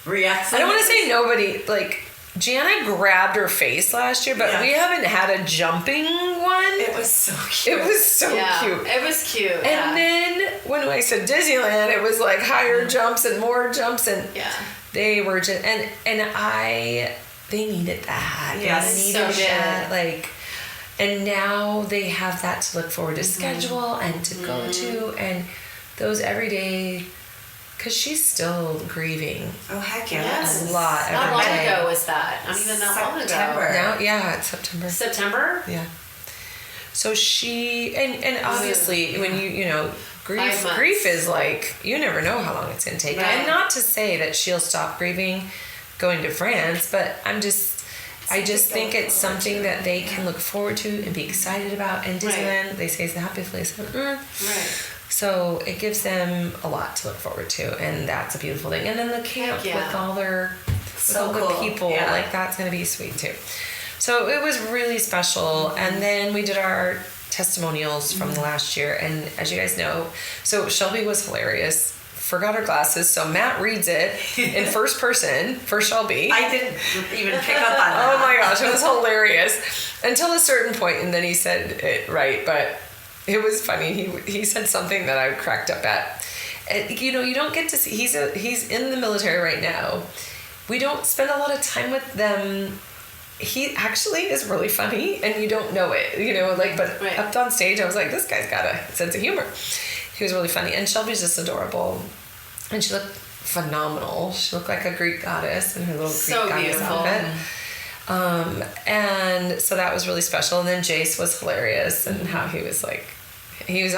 reaction. I don't want to say nobody. Like Gianna grabbed her face last year, but Yeah. we haven't had a jumping one. It was so cute. It was so Yeah, cute. it was cute. And then when I said Disneyland, it was like higher jumps and more jumps, and yeah. they were just they needed that. Yes, They so needed did. that. Like, and now they have that to look forward to schedule and to go to, and those everyday. Because she's still grieving. Oh heck yeah! Yes. That's A lot How every long day. ago was that? Not even that long September. ago. Now, yeah, it's September. September? Yeah. So she and obviously when you know 5 months. grief is like you never know how long it's gonna take. Right. And not to say that she'll stop grieving going to France, but I just think it's something that they can look forward to and be excited about. And Disneyland, they say, is the happiest place on earth. Right. So it gives them a lot to look forward to, and that's a beautiful thing. And then the camp Heck yeah. with all their So with all cool. the people, Yeah. like that's gonna be sweet too. So it was really special. And then we did our testimonials from the last year, and as you guys know, so Shelby was hilarious. Forgot her glasses, so Matt reads it in first person for Shelby. I didn't even pick up on that. Oh my gosh, it was hilarious until a certain point, and then he said it right, but it was funny. He said something that I cracked up at. And, you know, you don't get to see. He's in the military right now. We don't spend a lot of time with them. He actually is really funny, and you don't know it. You know, like, but Right. up on stage, I was like, this guy's got a sense of humor. He was really funny, and Shelby's just adorable, and she looked phenomenal. She looked like a Greek goddess in her little Greek So goddess beautiful. outfit. And so that was really special. And then Jace was hilarious, and how he was like, he was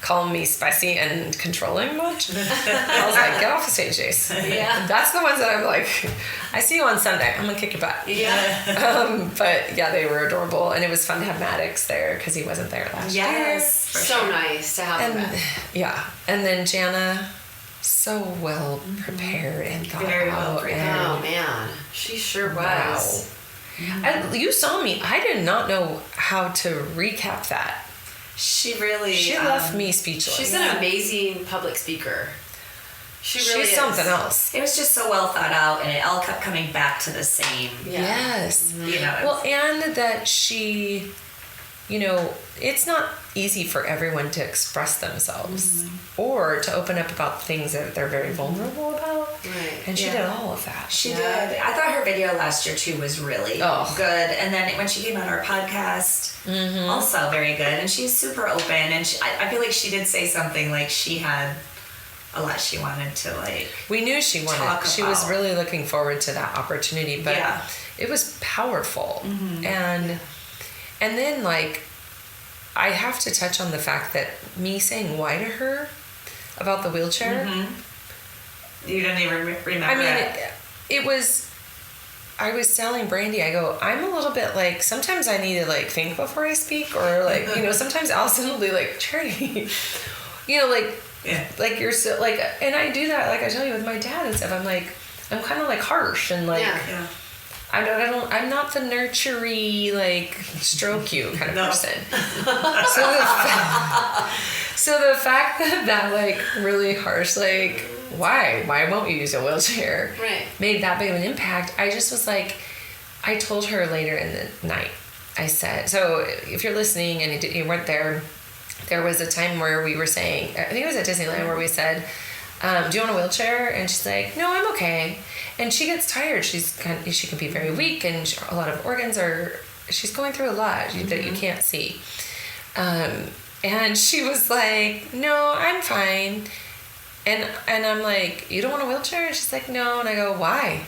calling me spicy and controlling much. I was like, get off the stage, Jace. Yeah. That's the ones that I'm like, I see you on Sunday. I'm gonna kick your butt. Yeah. But yeah, they were adorable, and it was fun to have Maddox there because he wasn't there last year. Yes. for So sure. nice to have him And back. yeah, and then Jana, so well prepared and thought Very well out. prepared. and Oh man, she sure Wow. was. You saw me. I did not know how to recap that. She really. She left me speechless. She's an amazing public speaker. She really She's is. something else. It was just so well thought out, and it all kept coming back to the same. Yeah. Yes. You know. Well, and that she, you know, it's not easy for everyone to express themselves or to open up about things that they're very vulnerable about. Right. And she Yeah. did all of that. She Yeah. did. I thought her video last year too was really Oh. good, and then when she came on our podcast, also very good. And she's super open, and I feel like she did say something like she had a lot she wanted to like. We knew she wanted. Talk She was about. really looking forward to that opportunity, but Yeah. it was powerful. And then like I have to touch on the fact that me saying why to her about the wheelchair. You didn't even remember. I mean, it. it was. I was telling Brandy, I go, I'm a little bit like, sometimes I need to like think before I speak, or like, you know, sometimes Allison will be like, Charity, you know, like, Yeah. like you're so like, and I do that, like I tell you with my dad and stuff. I'm like, I'm kind of like harsh and like, Yeah. Yeah. I'm not the nurtury, like stroke you kind of No. person. So the fact that like really harsh, like why won't you use a wheelchair? Right. Made that big of an impact. I just was like, I told her later in the night. I said, so if you're listening and you weren't there, there was a time where we were saying, I think it was at Disneyland where we said, do you want a wheelchair? And she's like, no, I'm okay. And she gets tired. She can be very weak, and a lot of organs she's going through a lot that you can't see. And she was like, no, I'm fine. And I'm like, you don't want a wheelchair? And she's like, no. And I go, why?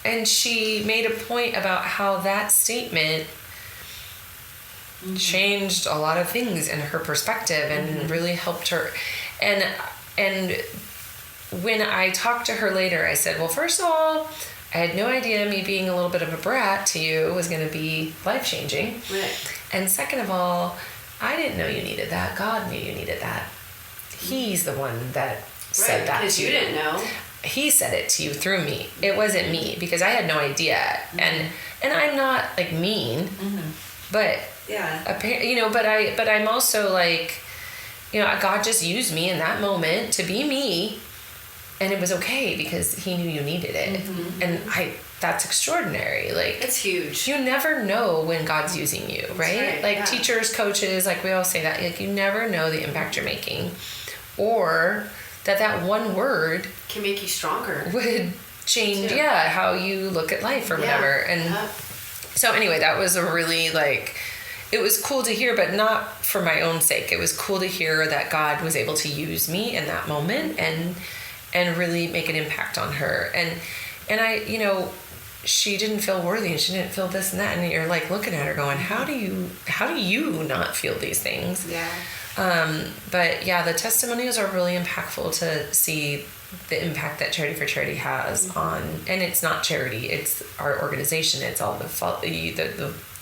And she made a point about how that statement changed a lot of things in her perspective and really helped her. And when I talked to her later, I said, well, first of all, I had no idea me being a little bit of a brat to you was going to be life-changing. Right. And second of all, I didn't know you needed that. God knew you needed that. He's the one that said that to you. Because you didn't know. He said it to you through me. It wasn't me, because I had no idea. And I'm not like mean, but but I'm also like, God just used me in that moment to be me, and it was okay because he knew you needed it. And that's extraordinary. Like, it's huge. You never know when God's using you, right? Like teachers, coaches, like we all say that, like you never know the impact you're making, or that one word can make you stronger, would change how you look at life or whatever. And so anyway, that was a really it was cool to hear, but not for my own sake. It was cool to hear that God was able to use me in that moment and really make an impact on her. And I, she didn't feel worthy, and she didn't feel this and that. And you're like looking at her going, how do you not feel these things? Yeah. But yeah, the testimonials are really impactful to see the impact that Charity for Charity has on, and it's not charity, it's our organization. It's all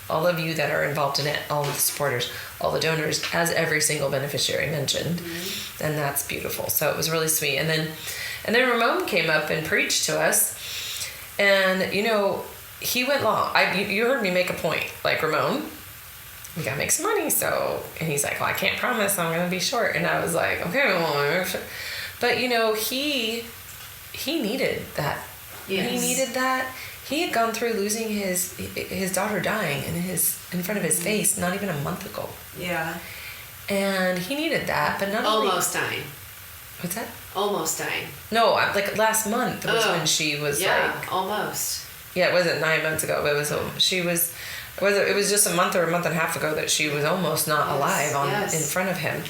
all of you that are involved in it, all of the supporters, all the donors, as every single beneficiary mentioned. And that's beautiful. So it was really sweet. And then Ramon came up and preached to us, and he went long. You heard me make a point, like, Ramon, we gotta make some money. So, and he's like, well, I can't promise I'm gonna be short. And I was like, okay, well, but he needed that. Yes. He needed that. He had gone through losing his daughter dying in front of his face not even a month ago. Yeah. And he needed that, but not almost dying. What's that? Almost dying. No, like last month was when she was almost. Yeah, it wasn't 9 months ago, but it was just a month or a month and a half ago that she was almost not alive in front of him.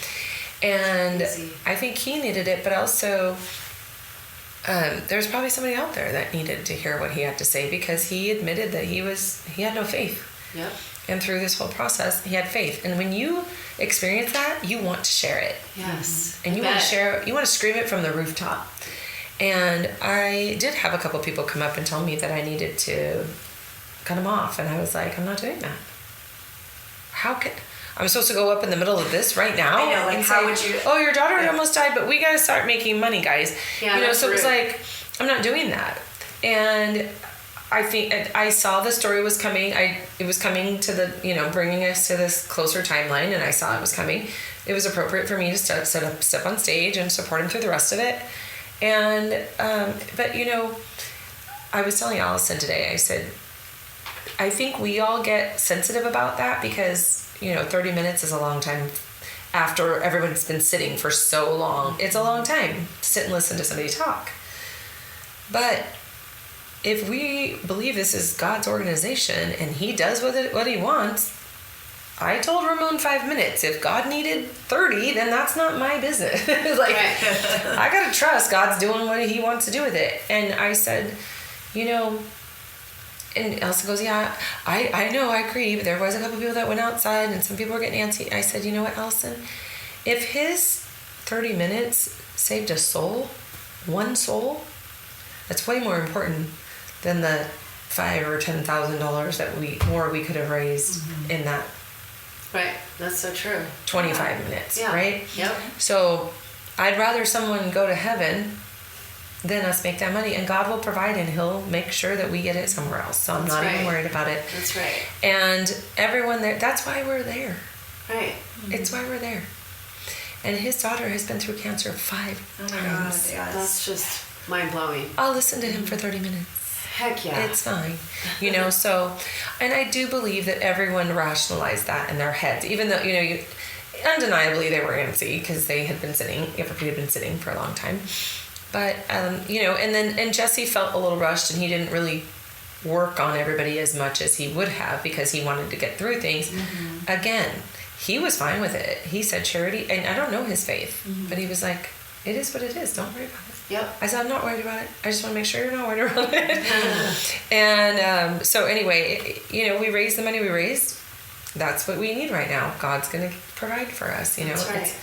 And I think he needed it, but also there's probably somebody out there that needed to hear what he had to say, because he admitted that he had no faith. Yep. And through this whole process, he had faith. And when you experience that, you want to share it. Yes. And you want to share it, you want to scream it from the rooftop. And I did have a couple people come up and tell me that I needed to cut him off. And I was like, I'm not doing that. I'm supposed to go up in the middle of this right now? I know, like, how would you... Oh, your daughter almost died, but we got to start making money, guys. Yeah, so it was like, I'm not doing that. And I think I saw the story was coming. It was coming to the, bringing us to this closer timeline, and I saw it was coming. It was appropriate for me to step on stage and support him through the rest of it. And, but I was telling Allison today, I said, I think we all get sensitive about that because, 30 minutes is a long time after everyone's been sitting for so long. It's a long time to sit and listen to somebody talk. But if we believe this is God's organization and he does with it what he wants, I told Ramon 5 minutes. If God needed 30, then that's not my business. I got to trust God's doing what he wants to do with it. And I said, and Elsa goes, yeah, I know, I agree, but there was a couple people that went outside and some people were getting antsy. I said, you know what, Elson? If his 30 minutes saved a soul, one soul, that's way more important than the $5,000 or $10,000 that we could have raised in that. Right, that's so true. 25 minutes, right? Yep. So I'd rather someone go to heaven than us make that money, and God will provide, and he'll make sure that we get it somewhere else. So I'm not even worried about it. That's right. And everyone there, that's why we're there. Right. It's why we're there. And his daughter has been through cancer 5 times. God, yes. That's just mind-blowing. I'll listen to him for 30 minutes. Heck yeah. It's fine. So, and I do believe that everyone rationalized that in their heads, even though, undeniably they were antsy because everybody had been sitting for a long time. But, and Jesse felt a little rushed, and he didn't really work on everybody as much as he would have because he wanted to get through things. Again, he was fine with it. He said charity, and I don't know his faith, but he was like, it is what it is. Don't worry about it. Yep. I said, I'm not worried about it. I just want to make sure you're not worried about it. And so anyway, we raised the money we raised. that's what we need right now. God's going to provide for us, you know. That's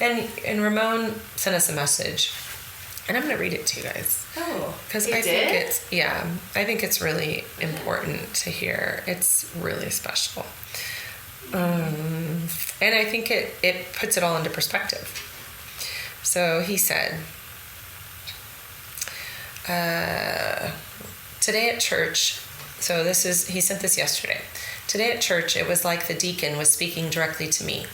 right. And Ramon sent us a message, and I'm going to read it to you guys. Oh, Because he I did? think it's really important to hear. It's really special. And I think it puts it all into perspective. So he said, today at church, he sent this yesterday. Today at church, it was like the deacon was speaking directly to me.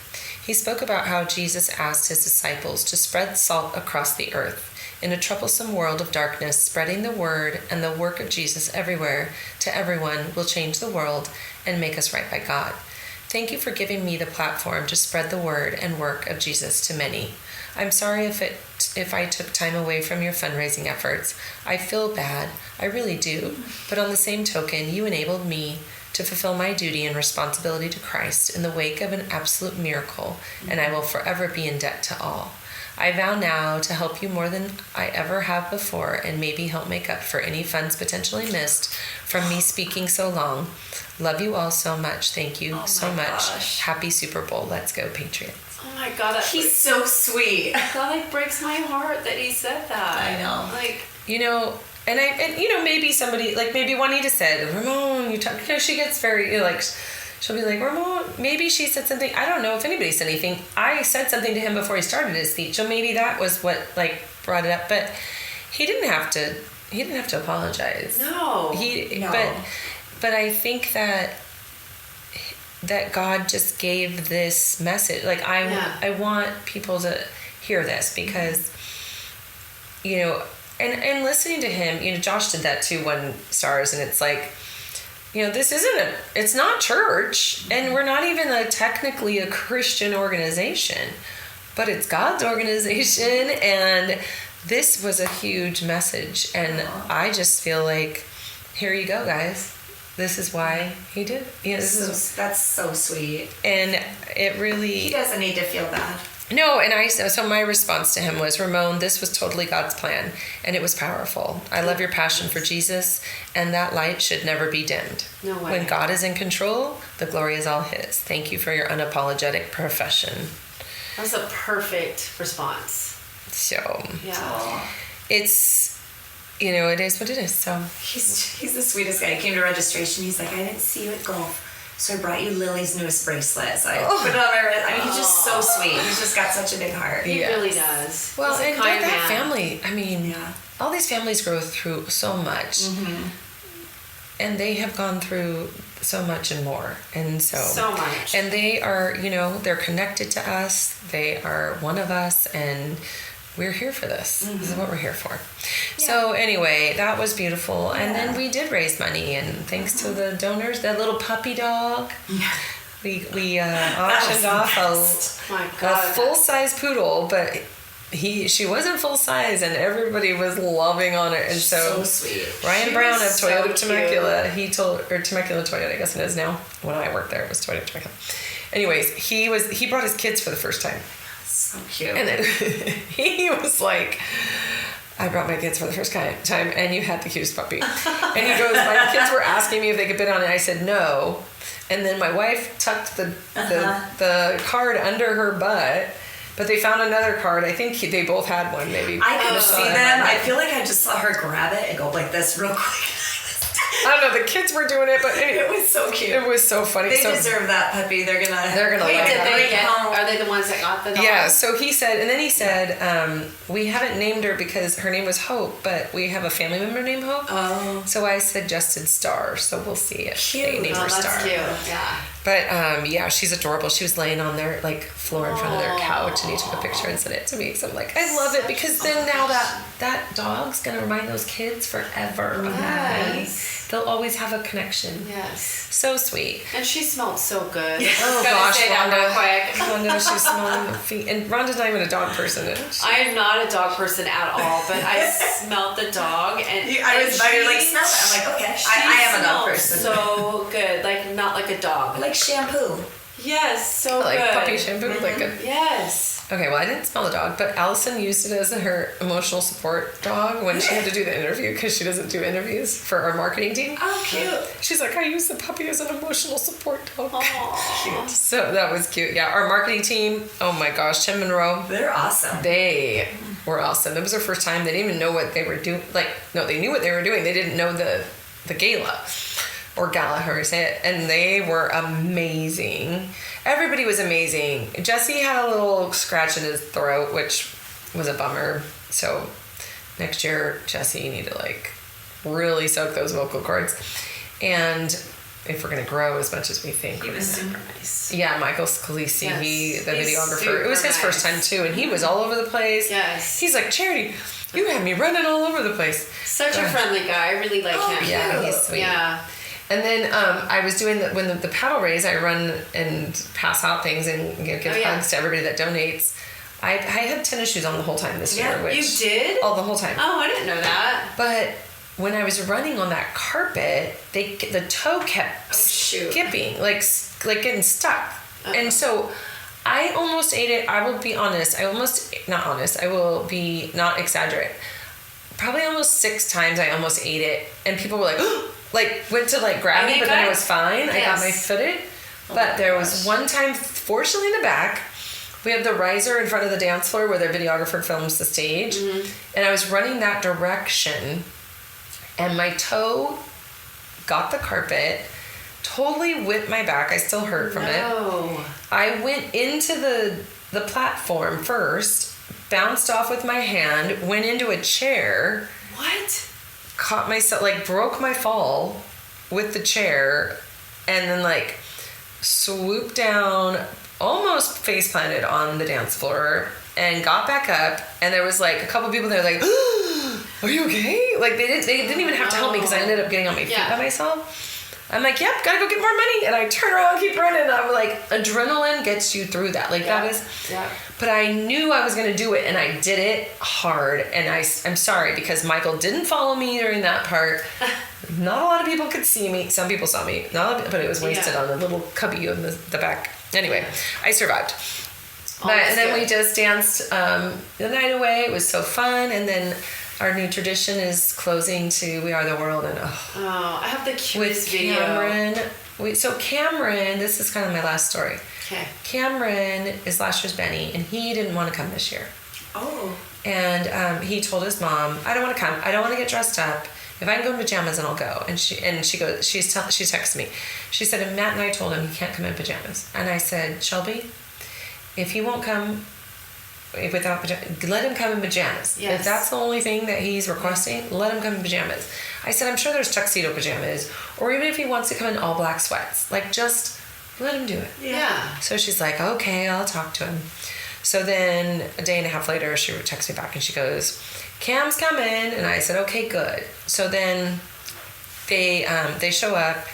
He spoke about how Jesus asked his disciples to spread salt across the earth. In a troublesome world of darkness, spreading the word and the work of Jesus everywhere to everyone will change the world and make us right by God. Thank you for giving me the platform to spread the word and work of Jesus to many. I'm sorry if I took time away from your fundraising efforts. I feel bad, I really do. But on the same token, you enabled me to fulfill my duty and responsibility to Christ in the wake of an absolute miracle, and I will forever be in debt to all. I vow now to help you more than I ever have before, and maybe help make up for any funds potentially missed from me speaking so long. Love you all so much. Thank you so much. Gosh. Happy Super Bowl. Let's go, Patriots. Oh my God, He's so sweet. that breaks my heart that he said that. I know. You know, and maybe somebody, like maybe Juanita said, Ramon, she gets very, she'll be like, Ramon, maybe she said something. I don't know if anybody said anything. I said something to him before he started his speech, so maybe that was what, brought it up. But he didn't have to apologize. No. But I think that God just gave this message. I want people to hear this because, and listening to him, Josh did that too, 1 stars, and it's like, this it's not church, and we're not even technically a Christian organization, but it's God's organization, and this was a huge message, and I just feel like, here you go, guys. This is why he did. That's so sweet. And it really... He doesn't need to feel bad. No, and so my response to him was, Ramon, this was totally God's plan, and it was powerful. I love your passion for Jesus, and that light should never be dimmed. No way. When God is in control, the glory is all his. Thank you for your unapologetic profession. That was a perfect response. So, Yeah. it's... it is what it is. So He's the sweetest guy. He came to registration. He's like, I didn't see you at golf, so I brought you Lily's newest bracelet. So I put it on my wrist. I mean, he's just so sweet. He's just got such a big heart. He really does. Well, He's a and kind that man. family, all these families go through so much. Mm-hmm. And they have gone through so much and more. And so much. And they are, they're connected to us. They are one of us, and we're here for this. Mm-hmm. This is what we're here for. Yeah. So anyway, that was beautiful. Yeah. And then we did raise money, and thanks to the donors, that little puppy dog, we auctioned off a full-size poodle, but she wasn't full size, and everybody was loving on it. And so sweet. Ryan Brown of Toyota Temecula, Temecula Toyota, I guess it is now. When I worked there, it was Toyota Temecula. Anyways, he brought his kids for the first time. So cute. And then he was like, I brought my kids for the first time, and you had the cutest puppy. And he goes, my kids were asking me if they could bid on it. I said no. And then my wife tucked the card under her butt, but they found another card. I think they both had one, maybe. I could see them. I feel like I just saw her grab it and go like this real quick. I don't know, the kids were doing it, but anyway, it was so cute. It was so funny. They deserve that puppy. They're gonna love it. Are they the ones that got the dog? Yeah, so he said, we haven't named her because her name was Hope, but we have a family member named Hope. Oh. So I suggested Star, so we'll see if they name her Star. That's cute, yeah. But she's adorable. She was laying on their floor in front of their couch, and he took a picture and sent it to me. So I'm like, I love it, because then now that dog's gonna remind those kids forever of me. They'll always have a connection. Yes. So sweet. And she smelled so good. Oh gosh, Rhonda, she's smelling the feet. And Rhonda's not even a dog person. I am not a dog person at all, but I smelled the dog, and I was smell it. I'm like, okay. I am a dog person. So good, not like a dog. Like shampoo. Yes, so like good. puppy shampoo, like a Yes. Okay, well, I didn't smell the dog, but Allison used it as her emotional support dog when she had to do the interview because she doesn't do interviews for our marketing team. Oh, cute. She's like, I use the puppy as an emotional support dog. Aww. So that was cute. Yeah, our marketing team, oh my gosh, Tim Monroe. They're awesome. They were awesome. It was their first time. They didn't even know what they were doing. Like, no, they knew what they were doing. They didn't know the gala. Or gala, however you say it. And they were amazing. Everybody was amazing. Jesse had a little scratch in his throat, which was a bummer. So next year, Jesse, you need to like really soak those vocal cords. And if we're going to grow as much as we think. He was super nice. Yeah, Michael Scalisi, Yes. the He's videographer. It was his first time nice. too, and he was all over the place. Yes. He's like, Charity, you had me running all over the place. Such a friendly guy. I really like him. Yeah, he's sweet. Yeah. And then I was doing when the paddle race, I run and pass out things and give hugs to everybody that donates. I had tennis shoes on the whole time this year. Which, You did? Oh, the whole time. Oh, I didn't know that. But when I was running on that carpet, the toe kept skipping, like getting stuck. And so I almost ate it. I will be honest. I will be not exaggerate. Probably almost 6 times I almost ate it. And people were like, like went to like grab me, but then it was fine. Yes. I got my footed. But there was one time, fortunately in the back, we have the riser in front of the dance floor where the videographer films the stage. Mm-hmm. And I was running that direction and my toe got the carpet, totally whipped my back. I still hurt from it. I went into the platform first, bounced off with my hand, went into a chair. What? Caught myself, like broke my fall with the chair, and then like swooped down, almost face planted on the dance floor, and got back up. And there was like a couple people there, like, "Are you okay?" Like they didn't even have to help me because I ended up getting on my feet by myself. I'm like, "Yep, gotta go get more money," and I turn around, keep running. And I'm like, adrenaline gets you through that. Like that is. Yeah. But I knew I was going to do it, and I did it hard. And I'm sorry because Michael didn't follow me during that part. Not a lot of people could see me. Some people saw me, but it was wasted on a little cubby in the back. Anyway, I survived. And then we just danced the night away. It was so fun. And then our new tradition is closing to We Are the World. And I have the cutest video. Cameron, this is kind of my last story. Okay. Cameron is last year's Benny, and he didn't want to come this year. Oh. And he told his mom, "I don't want to come. I don't want to get dressed up. If I can go in pajamas, then I'll go." And she goes, she texted me. She said, "And Matt and I told him he can't come in pajamas." And I said, "Shelby, if he won't come without pajamas, let him come in pajamas. Yes. If that's the only thing that he's requesting, let him come in pajamas." I said, "I'm sure there's tuxedo pajamas, or even if he wants to come in all black sweats, like just let him do it." Yeah. So she's like, "Okay, I'll talk to him." So then a day and a half later, she texts me back and she goes, "Cam's coming." And I said, "Okay, good." So then they show up.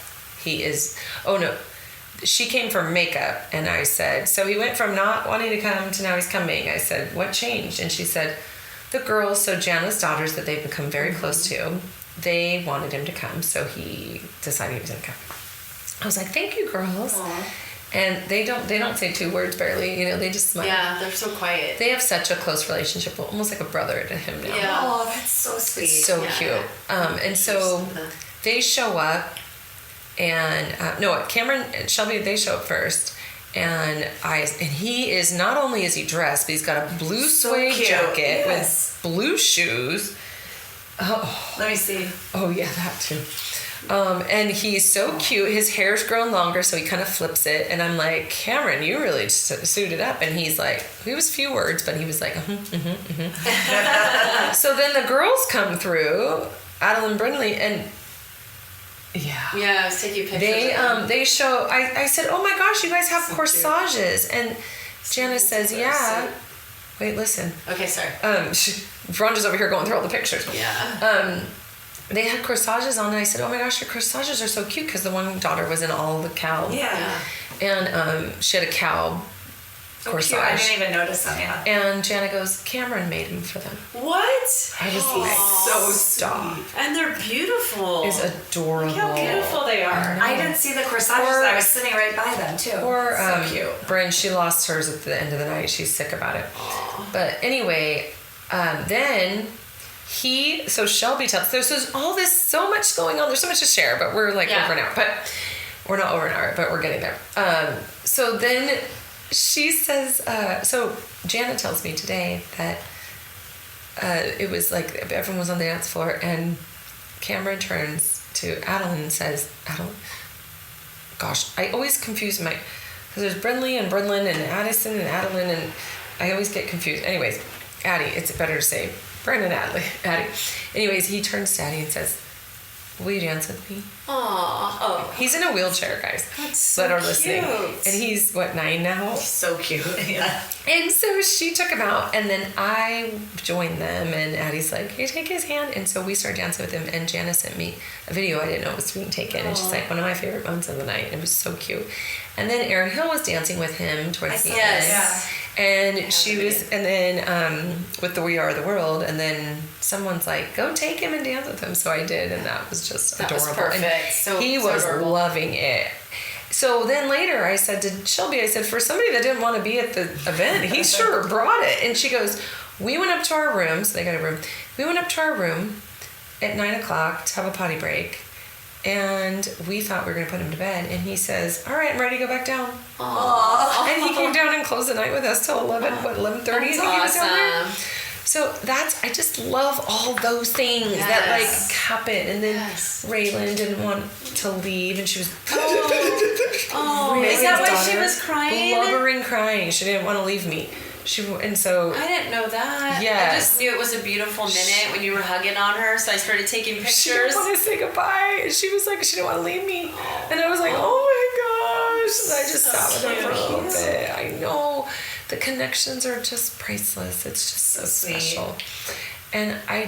She came for makeup, and I said, "So he went from not wanting to come to now he's coming." I said, "What changed?" And she said, "The girls, so Jana's daughters that they've become very close to, they wanted him to come, so he decided he was going to come." I was like, "Thank you, girls." Aww. And they don't say 2 words barely, they just smile. Yeah, they're so quiet. They have such a close relationship, almost like a brother to him now. Yeah. Oh, that's so sweet. It's so cute. And so they show up, and Cameron and Shelby, they show up first. And he is, not only is he dressed, but he's got a blue suede jacket with blue shoes. Oh, let me see. Oh yeah, that too. And he's so cute. His hair's grown longer, so he kind of flips it. And I'm like, "Cameron, you really suited up." And he's like, he was few words, but he was like, So then the girls come through, Adeline Brindley, and yeah, I was taking pictures. they show. I said, "Oh my gosh, you guys have so corsages," cute. And Janice says, "Yeah." Wait, listen. Okay, sorry. Rhonda's over here going through all the pictures. Yeah. They had corsages on, and I said, "Oh my gosh, your corsages are so cute," because the one daughter was in all the cow. Yeah. And she had a cow corsage. Cute. I didn't even notice them. Yeah. And Jana goes, Cameron made them for them. What? I was like, So stop. And they're beautiful. Is adorable. Look how beautiful they are. I didn't see the corsages. I was sitting right by them too. Or so cute. Bryn, she lost hers at the end of the night. She's sick about it. But anyway, then so Shelby tells, there's all this, so much going on. There's so much to share, but we're like over an hour. But we're not over an hour, but we're getting there. So then she says, so Jana tells me today that it was like everyone was on the dance floor, and Cameron turns to Adeline and says, Adeline, gosh, I always confuse because there's Brinley and Brinlin and Addison and Adeline, and I always get confused. Anyways, Addie, it's better to say Bryn and Addie. Anyways, he turns to Addie and says, will you dance with me? Oh. He's in a wheelchair, guys. That's so that are cute. listening. And he's, 9 now? So cute. Yeah. And so she took him out, and then I joined them, and Addie's like, hey, take his hand. And so we started dancing with him, and Jana sent me a video I didn't know was being taken. And she's like, one of my favorite moments of the night. And it was so cute. And then Erin Hill was dancing with him towards the end. Yes. And she was, and then with the We Are the World, and then someone's like, go take him and dance with him. So I did, and that was just That adorable. was perfect. And he was adorable. loving it. So then later I said to Shelby, I said, for somebody that didn't want to be at the event, he sure brought it. And she goes, we went up to our room, so they got a room. We went up to our room at 9:00 to have a potty break. And we thought we were going to put him to bed. And he says, all right, I'm ready to go back down. Aww. And he came down and closed the night with us till 11:30. I think he was down there. So I just love all those things that like happen. And then Raylan didn't want to leave, and she was Is that why she was crying? blubbering, crying. She didn't want to leave me. And so I didn't know that. Yes. I just knew it was a beautiful minute when you were hugging on her, so I started taking pictures. she didn't want to say goodbye. And she was like, she didn't want to leave me. And I was like, oh my gosh. And I just sat with her for a little bit. I know. The connections are just priceless. It's just so special. And I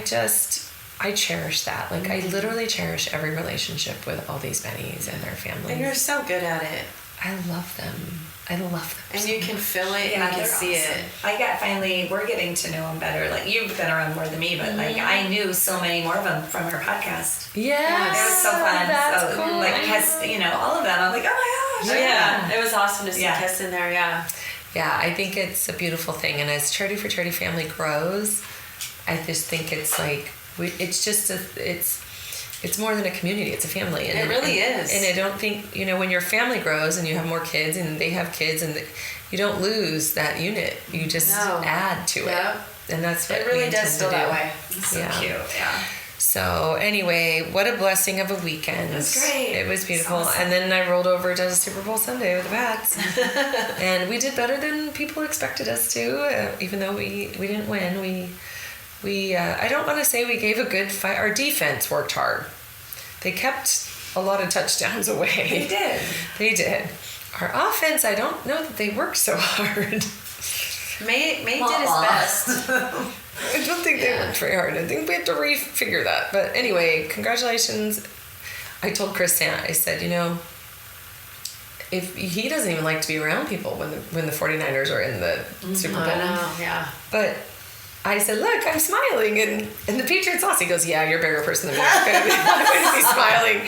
cherish that. Like, I literally cherish every relationship with all these Bennies and their families. And you're so good at it. I love them. I love them. And so you can feel it and you can they're see awesome. it. We're getting to know them better. Like, you've been around more than me, but like, I knew so many more of them from her podcast. Yeah. It was so fun. That's so, cool. like, all of them. I'm like, oh my gosh. Yeah. It was awesome to see Yeah. Tess in there, yeah. Yeah, I think it's a beautiful thing. And as Charity for Charity family grows, I just think it's like, it's more than a community, it's a family. And It really is. And I don't think, when your family grows and you have more kids and they have kids, and you don't lose that unit. You just add to Yeah. it. And that's what It really we does intend feel to that do. way. So Yeah. cute. Yeah. So anyway, what a blessing of a weekend. It was great. It was beautiful. It's awesome. And then I rolled over to Super Bowl Sunday with the Pats. And we did better than people expected us to, even though we didn't win. We I don't want to say we gave a good fight. Our defense worked hard. They kept a lot of touchdowns away. They did. They did. Our offense, I don't know that they worked so hard. May did his best. I don't think they worked very hard. I think we have to refigure that. But anyway, congratulations. I told Chris Sant, I said, if he doesn't even like to be around people when the 49ers are in the Super Bowl. I know, yeah. But I said, look, I'm smiling, and the Patriots lost. He goes, yeah, you're a bigger person than me. I'm going to be smiling.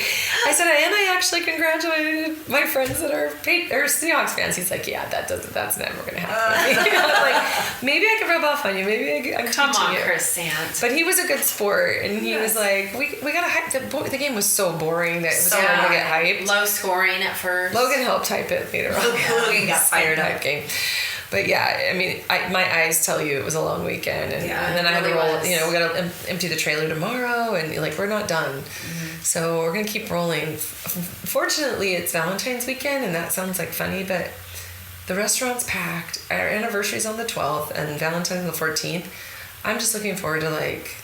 I said, and I actually congratulated my friends that are Seahawks fans. He's like, yeah, that's never going to happen. I was like, maybe I could rub off on you. Maybe I could Come teach on, you. Chris Sant. But he was a good sport, and he was like, we got to hype. The game was so boring that it was hard to get hyped. Low scoring at first. Logan helped hype it later on. Logan got fired up. Game. But yeah, I mean, my eyes tell you it was a long weekend, and then I had to really roll. was. We got to empty the trailer tomorrow, and like we're not done, so we're gonna keep rolling. Fortunately, it's Valentine's weekend, and that sounds like funny, but the restaurant's packed. Our anniversary's on the 12th, and Valentine's on the 14th. I'm just looking forward to like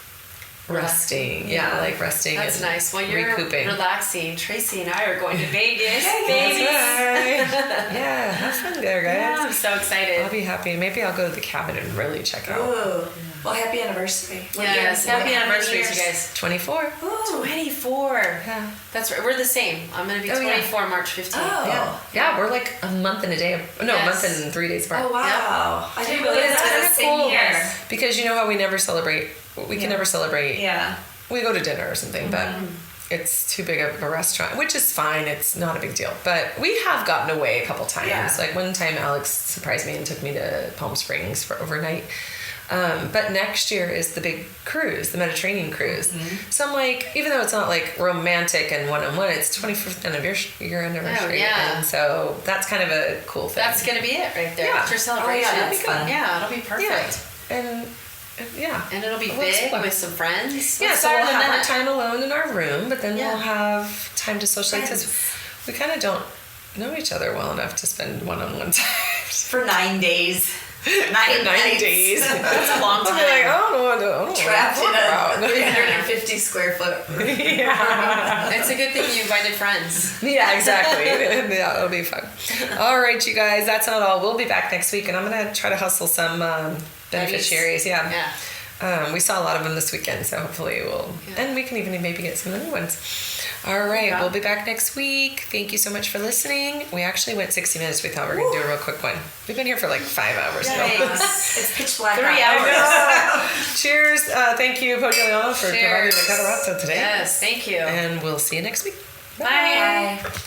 resting. Yeah, like resting. That's and nice. Well, you're recouping. relaxing. Tracy and I are going to Vegas. That's Baby. right. Yeah, have fun there, guys. Yeah, I'm so excited. I'll be happy. Maybe I'll go to the cabin and really check out. Ooh. Well, happy anniversary. Yes, happy anniversary to you guys. 24. Ooh. 24. Yeah. That's right. We're the same. I'm going to be Oh, yeah. 24 March 15th. Oh. Yeah. Yeah, we're like a month and a day. No, a Yes. month and 3 days apart. Oh, wow. I didn't But realize it's that kind was of the same cool year. because you know how we never celebrate. We can never celebrate. Yeah. We go to dinner or something, but it's too big of a restaurant, which is fine. It's not a big deal. But we have gotten away a couple times. Yeah. Like one time, Alex surprised me and took me to Palm Springs for overnight. But next year is the big cruise, the Mediterranean cruise. So I'm like, even though it's not like romantic and one-on-one, it's 25th anniversary, anniversary. Oh, yeah. And so that's kind of a cool thing. That's going to be it right there. Yeah. It's your celebration. Oh, yeah, that's fun. Yeah, it'll be perfect. Yeah. And yeah. And it'll be We'll big explore. with some friends. Yeah, What's so we'll better than have our that? time alone in our room, but then Yeah. we'll have time to socialize because Friends. we kind of don't know each other well enough to spend one-on-one time. For 9 days. 9 9 nights. days. That's a long I'll time. be like, I don't know what to Trapped in talk a about. 350 square foot room. Yeah. It's a good thing you invited friends. Yeah, exactly. Yeah, it'll be fun. All right, you guys, that's not all. We'll be back next week, and I'm going to try to hustle some beneficiaries. Yeah. Yeah. We saw a lot of them this weekend, so hopefully we'll... Yeah. And we can even maybe get some new ones. All right, Yeah. we'll be back next week. Thank you so much for listening. We actually went 60 minutes. We thought we were going to do a real quick one. We've been here for like 5 hours now. Yikes. It's pitch black. 3 out. hours. Cheers. Thank you, Pogliano, for providing the Cheers. Catarata today. Yes, thank you. And we'll see you next week. Bye. Bye.